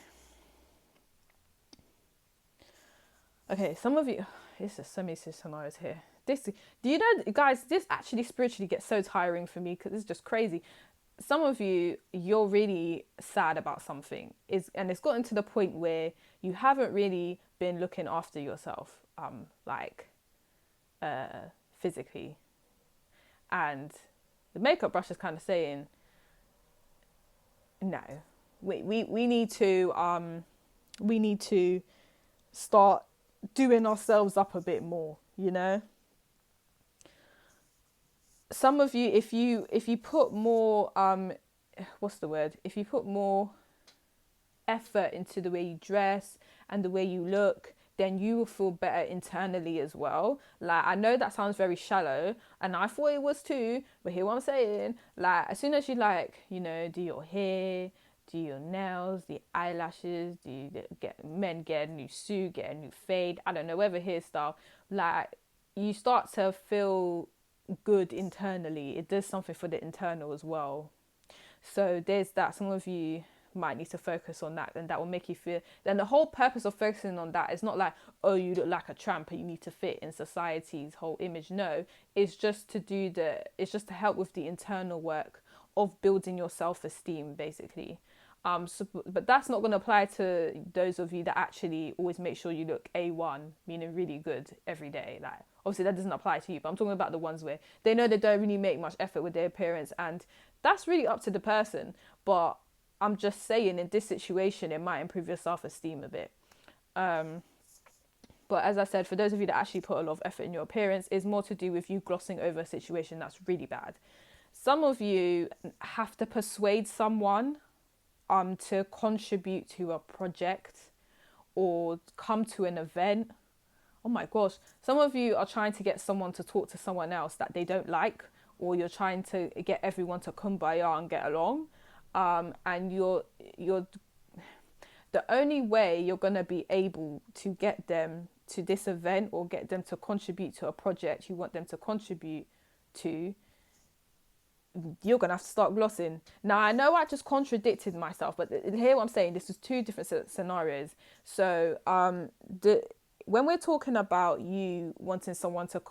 okay, some of you, it's just so many scenarios here. Do you know, guys, this actually spiritually gets so tiring for me because it's just crazy. Some of you, you're really sad about something, and it's gotten to the point where you haven't really been looking after yourself, physically, and the makeup brush is kind of saying, no, we need to start doing ourselves up a bit more, you know. Some of you, if you put more if you put more effort into the way you dress and the way you look, then you will feel better internally as well. Like, I know that sounds very shallow, and I thought it was too, but hear what I'm saying? Like, as soon as you, like, you know, do your hair, do your nails, the eyelashes, men get a new suit, get a new fade, I don't know, whatever hairstyle, like, you start to feel good internally. It does something for the internal as well. So there's that. Some of you might need to focus on that, and that will make you feel, then the whole purpose of focusing on that is not like, oh, you look like a tramp and you need to fit in society's whole image. No, it's just to help with the internal work of building your self-esteem, basically. But that's not going to apply to those of you that actually always make sure you look A1, meaning really good every day. Like, obviously that doesn't apply to you, but I'm talking about the ones where they know they don't really make much effort with their appearance, and that's really up to the person. But I'm just saying, in this situation, it might improve your self-esteem a bit. But as I said, for those of you that actually put a lot of effort in your appearance, it's more to do with you glossing over a situation that's really bad. Some of you have to persuade someone to contribute to a project or come to an event. Oh my gosh, some of you are trying to get someone to talk to someone else that they don't like, or you're trying to get everyone to kumbaya and get along. And you're the only way you're going to be able to get them to this event or get them to contribute to a project you want them to contribute to, you're going to have to start glossing. Now, I know I just contradicted myself, but hear what I'm saying. This is two different scenarios. So when we're talking about you wanting someone to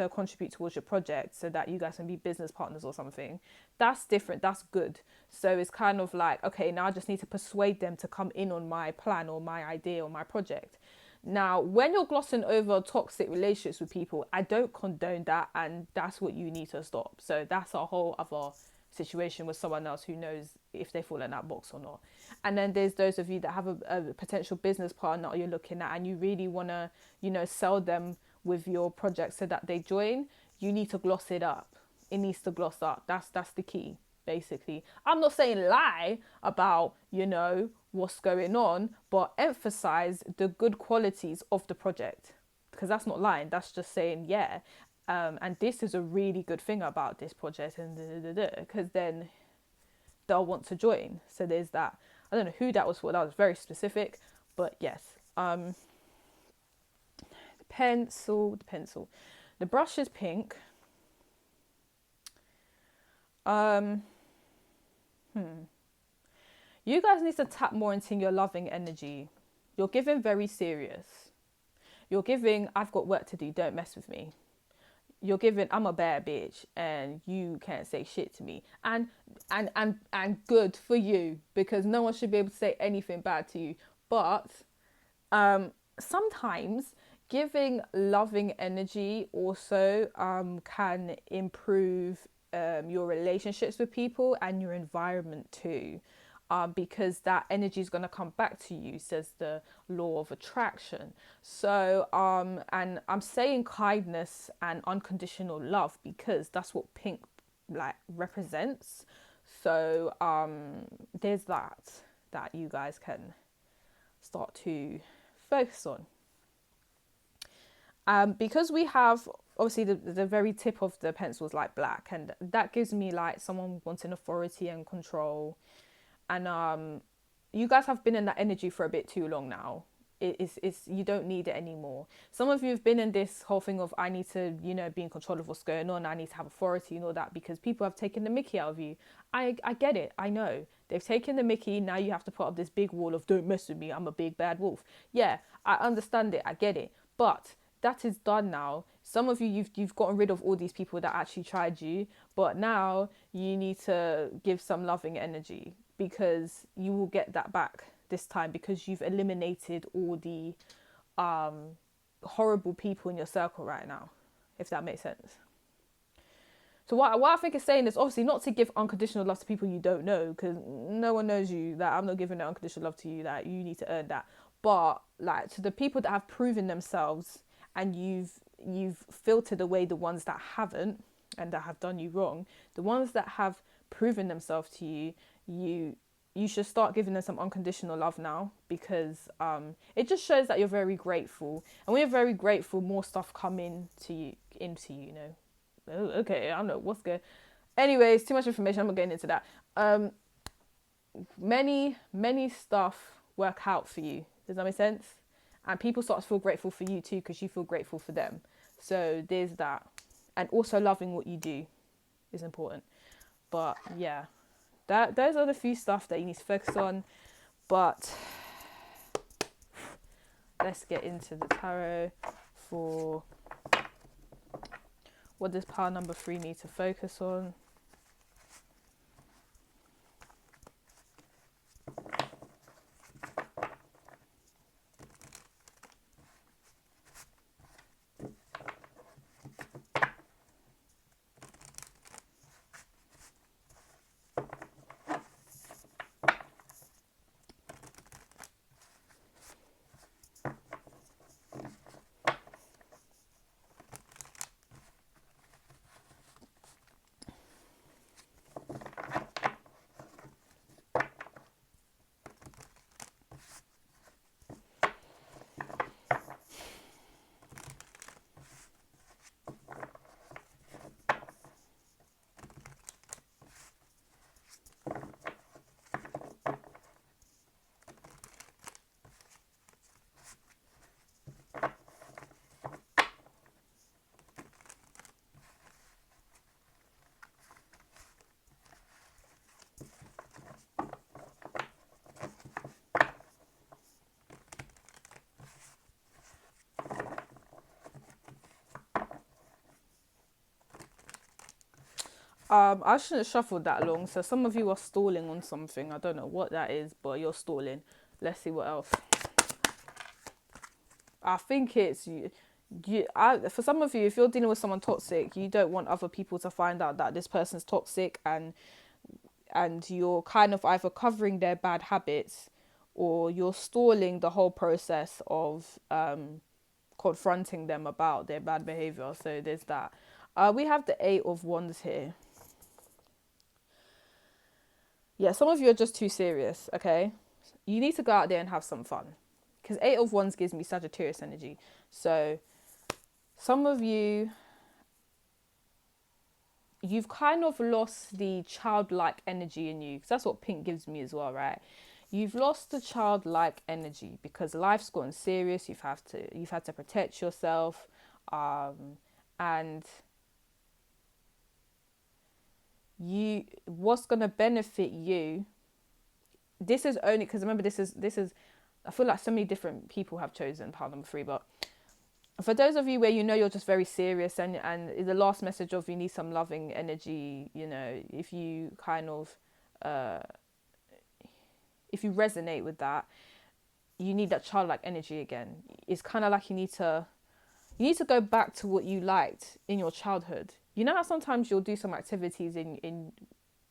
contribute towards your project so that you guys can be business partners or something, that's different. That's good. So it's kind of like, okay, now I just need to persuade them to come in on my plan or my idea or my project. Now, when you're glossing over toxic relationships with people, I don't condone that, and that's what you need to stop. So that's a whole other situation with someone else who knows if they fall in that box or not. And then there's those of you that have a potential business partner you're looking at, and you really want to, sell them with your project so that they join. You need to gloss it up. It needs to gloss up. That's the key, basically. I'm not saying lie about, what's going on, but emphasize the good qualities of the project, because that's not lying. That's just saying, yeah. And this is a really good thing about this project, and because then they'll want to join. So there's that. I don't know who that was for. That was very specific, but yes. The pencil. The brush is pink. You guys need to tap more into your loving energy. You're giving very serious. You're giving, I've got work to do, don't mess with me. You're giving, I'm a bad bitch and you can't say shit to me. And good for you, because no one should be able to say anything bad to you. But sometimes giving loving energy also can improve your relationships with people and your environment too. Because that energy is going to come back to you, says the law of attraction. So, and I'm saying kindness and unconditional love because that's what pink represents. So, there's that you guys can start to focus on. Because we have obviously the very tip of the pencil is black, and that gives me someone wanting authority and control. And you guys have been in that energy for a bit too long now. It's you don't need it anymore. Some of you have been in this whole thing of I need to, be in control of what's going on. I need to have authority and all that because people have taken the mickey out of you. I get it. I know. They've taken the mickey. Now you have to put up this big wall of don't mess with me. I'm a big bad wolf. Yeah, I understand it. I get it. But that is done now. Some of you, you've gotten rid of all these people that actually tried you. But now you need to give some loving energy, because you will get that back this time, because you've eliminated all the horrible people in your circle right now, if that makes sense. So what I think is saying is obviously not to give unconditional love to people you don't know, because no one knows you. That I'm not giving that unconditional love to you. That you need to earn that. But to the people that have proven themselves, and you've filtered away the ones that haven't and that have done you wrong, the ones that have proven themselves to you, you should start giving them some unconditional love now, because it just shows that you're very grateful. And when you're very grateful, more stuff come into you. Oh, okay, I don't know what's good. Anyways, too much information. I'm not getting into that. Many stuff work out for you. Does that make sense? And people start to feel grateful for you too, because you feel grateful for them. So there's that. And also loving what you do is important. But yeah. Those are the few stuff that you need to focus on. But let's get into the tarot for what does pile number 3 need to focus on. I shouldn't shuffle that long. So some of you are stalling on something. I don't know what that is, but you're stalling. Let's see what else. I think it's you. For some of you, if you're dealing with someone toxic, you don't want other people to find out that this person's toxic, and you're kind of either covering their bad habits, or you're stalling the whole process of confronting them about their bad behavior. So there's that. We have the Eight of Wands here. Yeah, some of you are just too serious, okay? You need to go out there and have some fun. Because Eight of Wands gives me Sagittarius energy. So some of you, you've kind of lost the childlike energy in you. Because that's what pink gives me as well, right? You've lost the childlike energy because life's gotten serious. You've had to protect yourself. And what's going to benefit you, this is only because remember this is I feel like so many different people have chosen pile number 3, but for those of you where you know you're just very serious, and the last message of you need some loving energy, you know, if you kind of if you resonate with that, you need that childlike energy again. It's kind of like you need to go back to what you liked in your childhood. You know how sometimes you'll do some activities in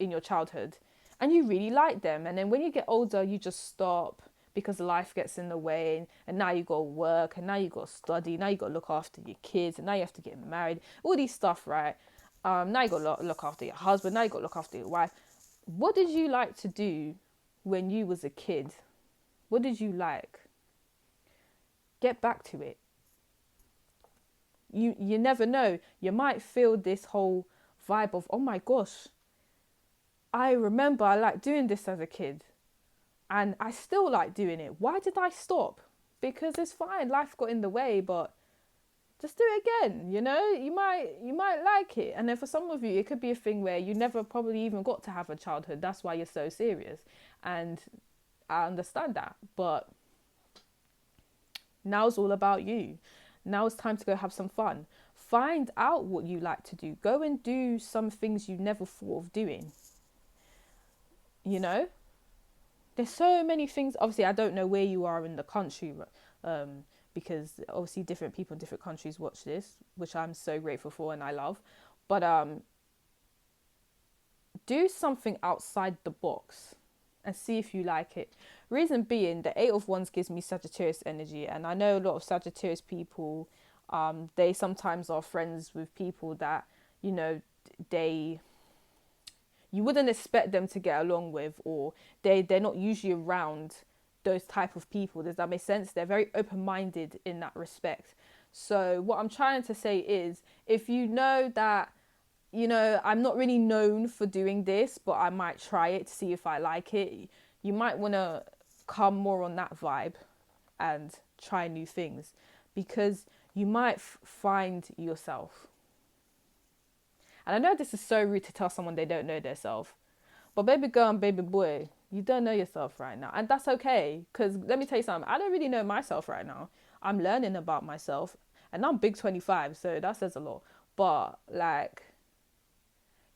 your childhood and you really like them, and then when you get older you just stop because life gets in the way, and now you got to work, and now you got to study, now you got to look after your kids, and now you have to get married, all these stuff, right? Now you got to look after your husband, now you got to look after your wife. What did you like to do when you was a kid? What did you like? Get back to it. You never know. You might feel this whole vibe of, oh my gosh, I remember I liked doing this as a kid and I still like doing it. Why did I stop? Because it's fine. Life got in the way, but just do it again. You know, you might like it. And then for some of you, it could be a thing where you never probably even got to have a childhood. That's why you're so serious. And I understand that. But now it's all about you. Now it's time to go have some fun. Find out what you like to do. Go and do some things you never thought of doing. You know, there's so many things. Obviously, I don't know where you are in the country, because obviously different people in different countries watch this, which I'm so grateful for and I love. But do something outside the box and see if you like it. Reason being, the Eight of Wands gives me Sagittarius energy, and I know a lot of Sagittarius people, they sometimes are friends with people that, you know, you wouldn't expect them to get along with, or they're not usually around those type of people. Does that make sense? They're very open-minded in that respect. So what I'm trying to say is, if you know that, you know, I'm not really known for doing this, but I might try it to see if I like it, you might want to come more on that vibe and try new things, because you might find yourself. And I know this is so rude to tell someone they don't know themselves, but baby girl and baby boy, you don't know yourself right now. And that's okay, because let me tell you something, I don't really know myself right now. I'm learning about myself, and I'm big 25, so that says a lot. But like,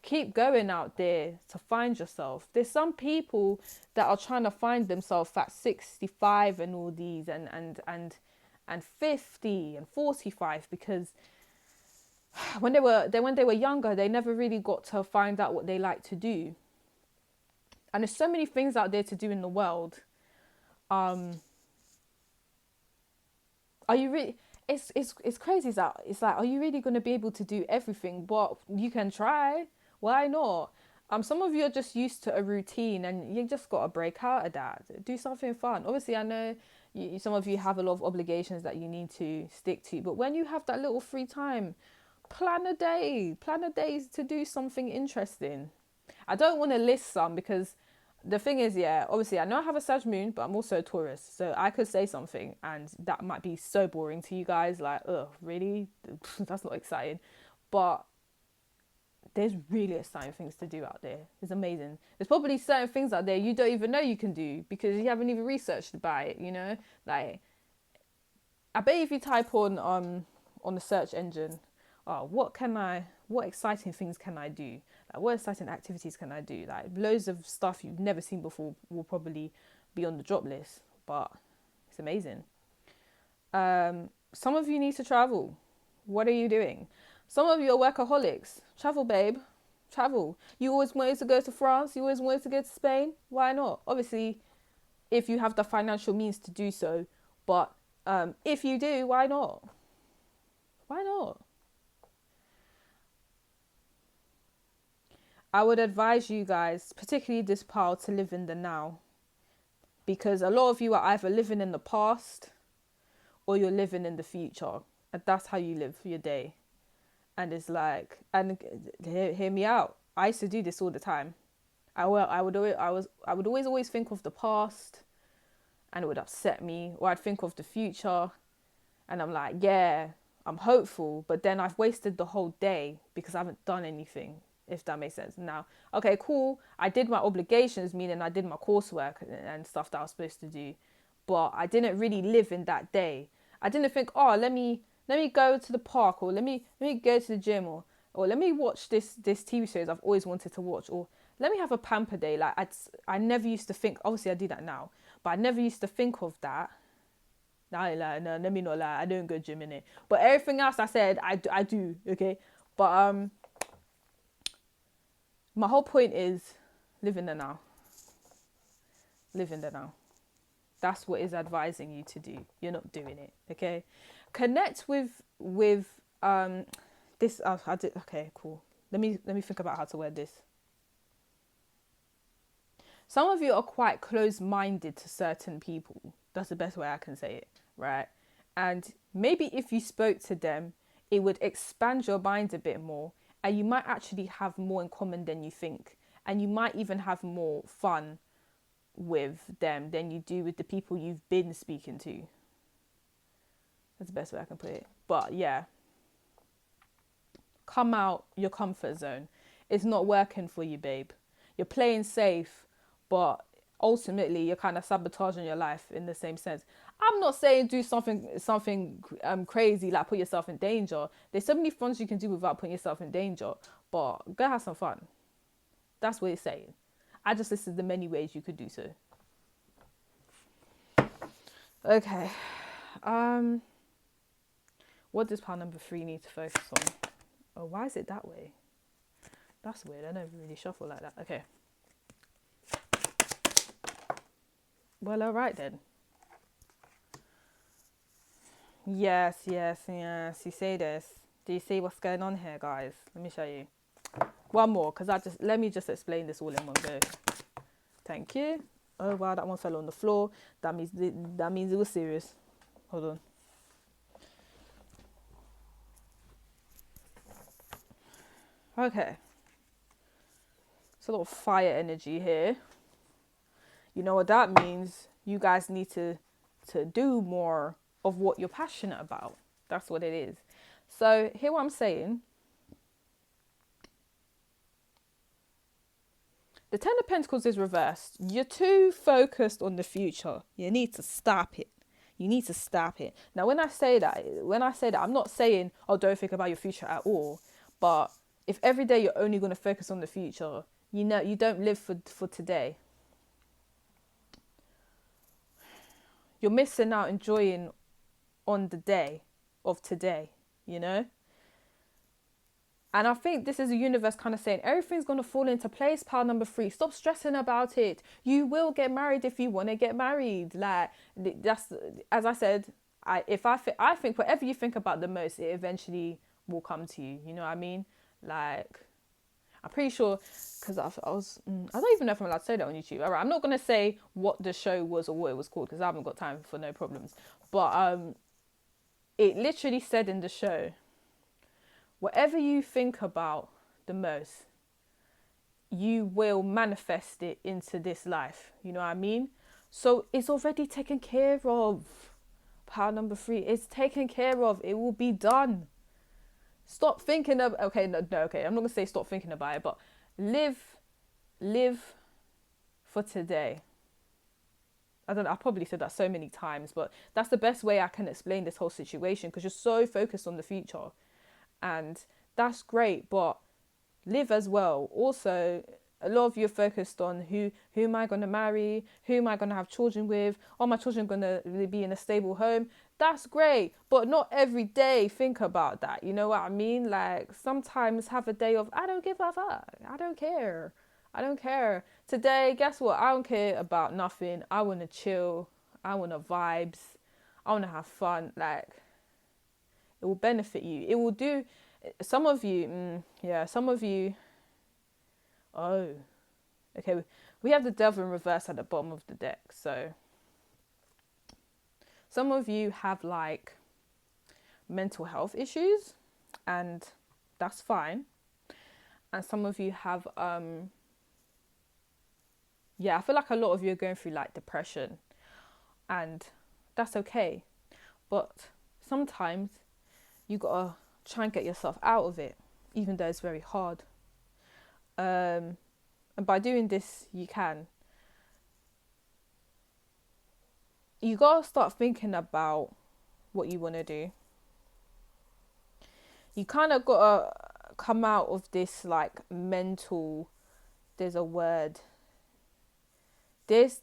keep going out there to find yourself. There's some people that are trying to find themselves at 65 and all these, and 50 and 45, because when they were younger, they never really got to find out what they like to do. And there's so many things out there to do in the world. Are you really? It's crazy. It's like, are you really going to be able to do everything? But you can try. Why not? Some of you are just used to a routine, and you just got to break out of that. Do something fun. Obviously, I know some of you have a lot of obligations that you need to stick to, but when you have that little free time, plan a day to do something interesting. I don't want to list some, because the thing is, yeah, obviously I know I have a Sag moon, but I'm also a Taurus, so I could say something and that might be so boring to you guys, like, oh really? That's not exciting. But there's really exciting things to do out there. It's amazing. There's probably certain things out there you don't even know you can do because you haven't even researched about it, you know? Like, I bet if you type on the search engine, oh, what exciting things can I do? Like, what exciting activities can I do? Like, loads of stuff you've never seen before will probably be on the drop list, but it's amazing. Some of you need to travel. What are you doing? Some of you are workaholics. Travel, babe. Travel. You always wanted to go to France. You always wanted to go to Spain. Why not? Obviously, if you have the financial means to do so. But if you do, why not? Why not? I would advise you guys, particularly this pile, to live in the now. Because a lot of you are either living in the past or you're living in the future. And that's how you live your day. And it's like, and hear me out. I used to do this all the time. I would always think of the past, and it would upset me. Or I'd think of the future, and I'm like, yeah, I'm hopeful, but then I've wasted the whole day because I haven't done anything. If that makes sense. Now, okay, cool. I did my obligations, meaning I did my coursework and stuff that I was supposed to do, but I didn't really live in that day. I didn't think, oh, let me go to the park, or let me go to the gym, or let me watch this TV series I've always wanted to watch, or let me have a pamper day. Like I never used to think. Obviously, I do that now, but I never used to think of that. No, let me not lie. I don't go gym in it, but everything else I said, I do. Okay, but my whole point is live in the now. Live in the now. That's what is advising you to do. You're not doing it. Okay. Connect with this. I did. Okay, cool. Let me think about how to word this. Some of you are quite close-minded to certain people. That's the best way I can say it, right? And maybe if you spoke to them, it would expand your mind a bit more, and you might actually have more in common than you think, and you might even have more fun with them than you do with the people you've been speaking to. That's the best way I can put it. But yeah, come out your comfort zone. It's not working for you, babe. You're playing safe, but ultimately you're kind of sabotaging your life in the same sense. I'm not saying do something crazy, like put yourself in danger. There's so many things you can do without putting yourself in danger, but go have some fun. That's what it's saying. I just listed the many ways you could do so. Okay. What does pile number 3 need to focus on? Oh, why is it that way? That's weird. I never really shuffle like that. Okay. Well, all right then. Yes. You see this? Do you see what's going on here, guys? Let me show you. One more, because let me just explain this all in one go. Thank you. Oh wow, that one fell on the floor. That means it was serious. Hold on. Okay. It's a lot of fire energy here. You know what that means? You guys need to do more of what you're passionate about. That's what it is. So hear what I'm saying. The Ten of Pentacles is reversed. You're too focused on the future. You need to stop it. Now, when I say that, I'm not saying, oh, don't think about your future at all. But if every day you're only going to focus on the future, you know, you don't live for today. You're missing out enjoying on the day of today, you know? And I think this is the universe kind of saying everything's going to fall into place, pile number 3. Stop stressing about it. You will get married if you want to get married. Like, that's, as I said, I think whatever you think about the most, it eventually will come to you. You know what I mean? Like, I'm pretty sure, because I don't even know if I'm allowed to say that on YouTube. All right, I'm not going to say what the show was or what it was called, because I haven't got time for no problems. But it literally said in the show, whatever you think about the most, you will manifest it into this life. You know what I mean? So it's already taken care of. Pile number 3, it's taken care of. It will be done. Stop thinking of, okay, I'm not going to say stop thinking about it, but live for today. I don't know, I probably said that so many times, but that's the best way I can explain this whole situation, because you're so focused on the future. And that's great, but live as well. Also, a lot of you are focused on who am I going to marry, who am I going to have children with, are my children going to be in a stable home? That's great, but not every day think about that. You know what I mean? Like, sometimes have a day of, I don't give a fuck, I don't care, I don't care. Today, guess what? I don't care about nothing. I want to chill, I want to vibes, I want to have fun. Like, it will benefit you. It will do. Some of you, some of you. Oh, okay. We have the devil in reverse at the bottom of the deck. So some of you have like mental health issues, and that's fine. And some of you have, I feel like a lot of you are going through like depression, and that's okay. But sometimes you gotta try and get yourself out of it, even though it's very hard. And by doing this, you gotta start thinking about what you want to do. You kind of gotta come out of this like mental, there's a word, this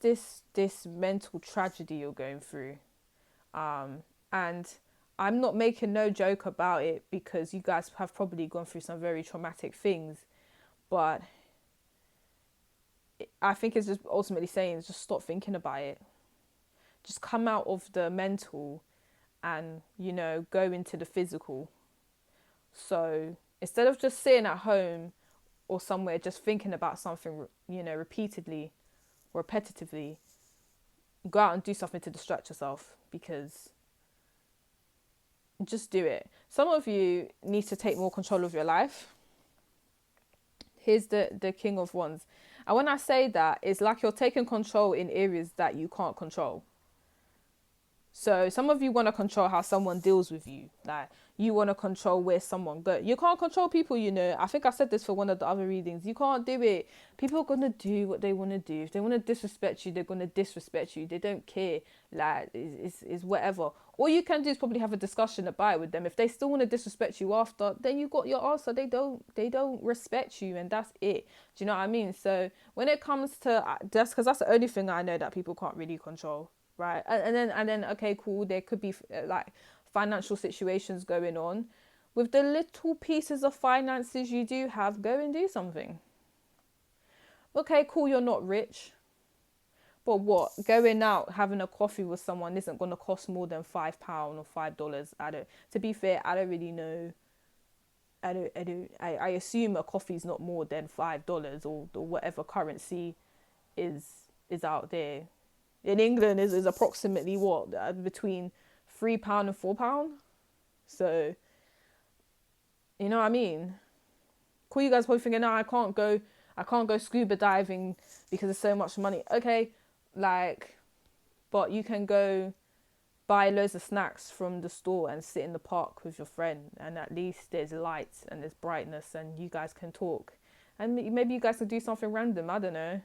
mental tragedy you're going through, and I'm not making no joke about it, because you guys have probably gone through some very traumatic things. But I think it's just ultimately saying, just stop thinking about it. Just come out of the mental and, go into the physical. So instead of just sitting at home or somewhere just thinking about something, repeatedly, repetitively, go out and do something to distract yourself, because just do it. Some of you need to take more control of your life. Here's the King of Wands. And when I say that, it's like you're taking control in areas that you can't control. So some of you want to control how someone deals with you. Like, you want to control where someone goes. You can't control people, I think I said this for one of the other readings. You can't do it. People are going to do what they want to do. If they want to disrespect you, they're going to disrespect you. They don't care. Like, it's whatever. All you can do is probably have a discussion about it with them. If they still want to disrespect you after, then you got your answer. They don't respect you, and that's it. Do you know what I mean? So when it comes to, that's because that's the only thing I know that people can't really control. Right, and then okay, cool, there could be like financial situations going on. With the little pieces of finances you do have, go and do something. Okay, cool, you're not rich, but what, going out having a coffee with someone isn't going to cost more than £5 or $5. To be fair, I don't really know. I assume a coffee is not more than $5 or whatever currency is out there. In England is approximately what, between £3 and £4. So, you know what I mean? Cool, you guys probably thinking, no, I can't go scuba diving because there's so much money. Okay, like, but you can go buy loads of snacks from the store and sit in the park with your friend, and at least there's lights and there's brightness and you guys can talk. And maybe you guys can do something random, I don't know.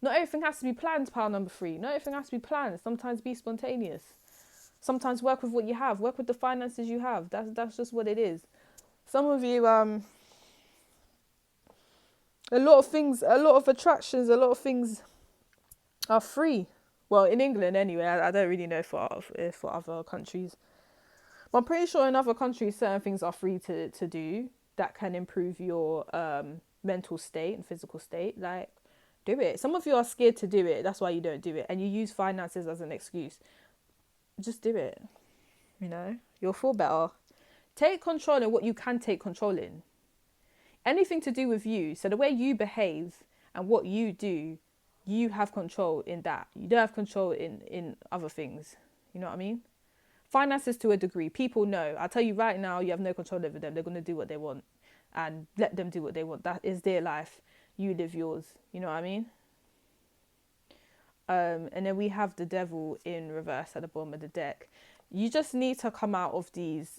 Not everything has to be planned, pile number 3. Not everything has to be planned. Sometimes be spontaneous. Sometimes work with what you have. Work with the finances you have. That's just what it is. Some of you, a lot of attractions, a lot of things are free. Well, in England anyway. I don't really know for other countries. But I'm pretty sure in other countries, certain things are free to do that can improve your mental state and physical state. Like, do it. Some of you are scared to do it. That's why you don't do it. And you use finances as an excuse. Just do it. You'll feel better. Take control in what you can take control in. Anything to do with you. So the way you behave and what you do, you have control in that. You don't have control in other things. You know what I mean? Finances to a degree. People know. I'll tell you right now, you have no control over them. They're going to do what they want. And let them do what they want. That is their life. You live yours. You know what I mean? And then we have the devil in reverse at the bottom of the deck. You just need to come out of these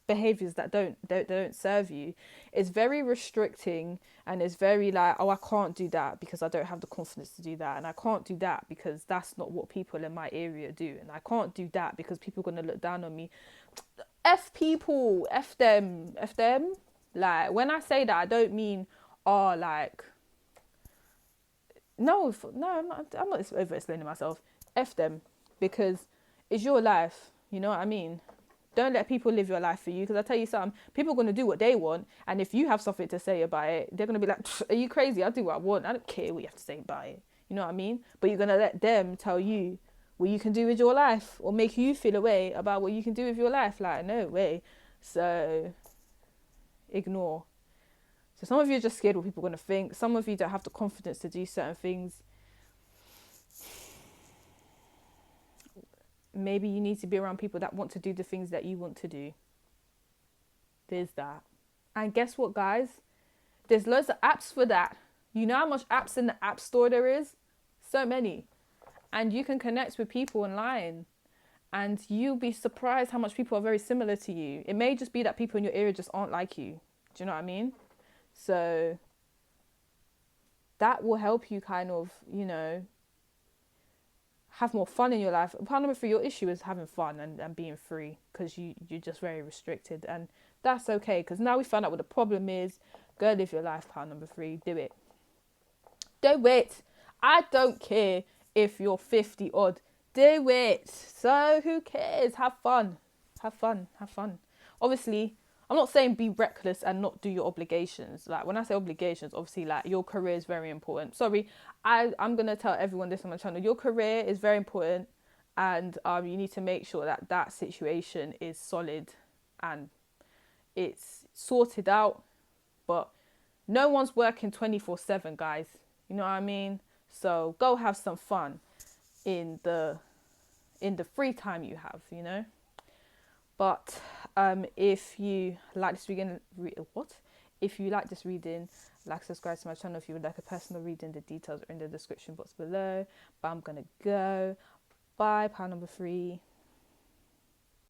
behaviors that don't serve you. It's very restricting, and it's very like, oh, I can't do that because I don't have the confidence to do that, and I can't do that because that's not what people in my area do, and I can't do that because people are going to look down on me. F people, F them. Like, when I say that, I don't mean, oh, like, no, I'm not over explaining myself. F them, because it's your life. You know what I mean? Don't let people live your life for you. Because I tell you something, people are going to do what they want. And if you have something to say about it, they're going to be like, are you crazy? I'll do what I want. I don't care what you have to say about it. You know what I mean? But you're going to let them tell you what you can do with your life, or make you feel a way about what you can do with your life. Like, no way. So, ignore. So some of you are just scared what people are going to think. Some of you don't have the confidence to do certain things. Maybe you need to be around people that want to do the things that you want to do. There's that. And guess what, guys? There's loads of apps for that. You know how much apps in the app store there is? So many. And you can connect with people online. And you'll be surprised how much people are very similar to you. It may just be that people in your area just aren't like you. Do you know what I mean? So that will help you kind of, you know, have more fun in your life. Part number 3, your issue is having fun and being free, because you're just very restricted. And that's okay, because now we found out what the problem is. Go live your life, part number 3. Do it. Do it. I don't care if you're 50 odd. Do it. So who cares? Have fun. Have fun. Have fun. Obviously, I'm not saying be reckless and not do your obligations. Like, when I say obligations, obviously, like, your career is very important. Sorry, I'm going to tell everyone this on my channel. Your career is very important, and you need to make sure that that situation is solid and it's sorted out. But no one's working 24/7, guys. You know what I mean? So go have some fun in the free time you have, you know. But if you like this reading, if you like this reading, like, subscribe to my channel. If you would like a personal reading, the details are in the description box below. But I'm gonna go. Bye, part number 3.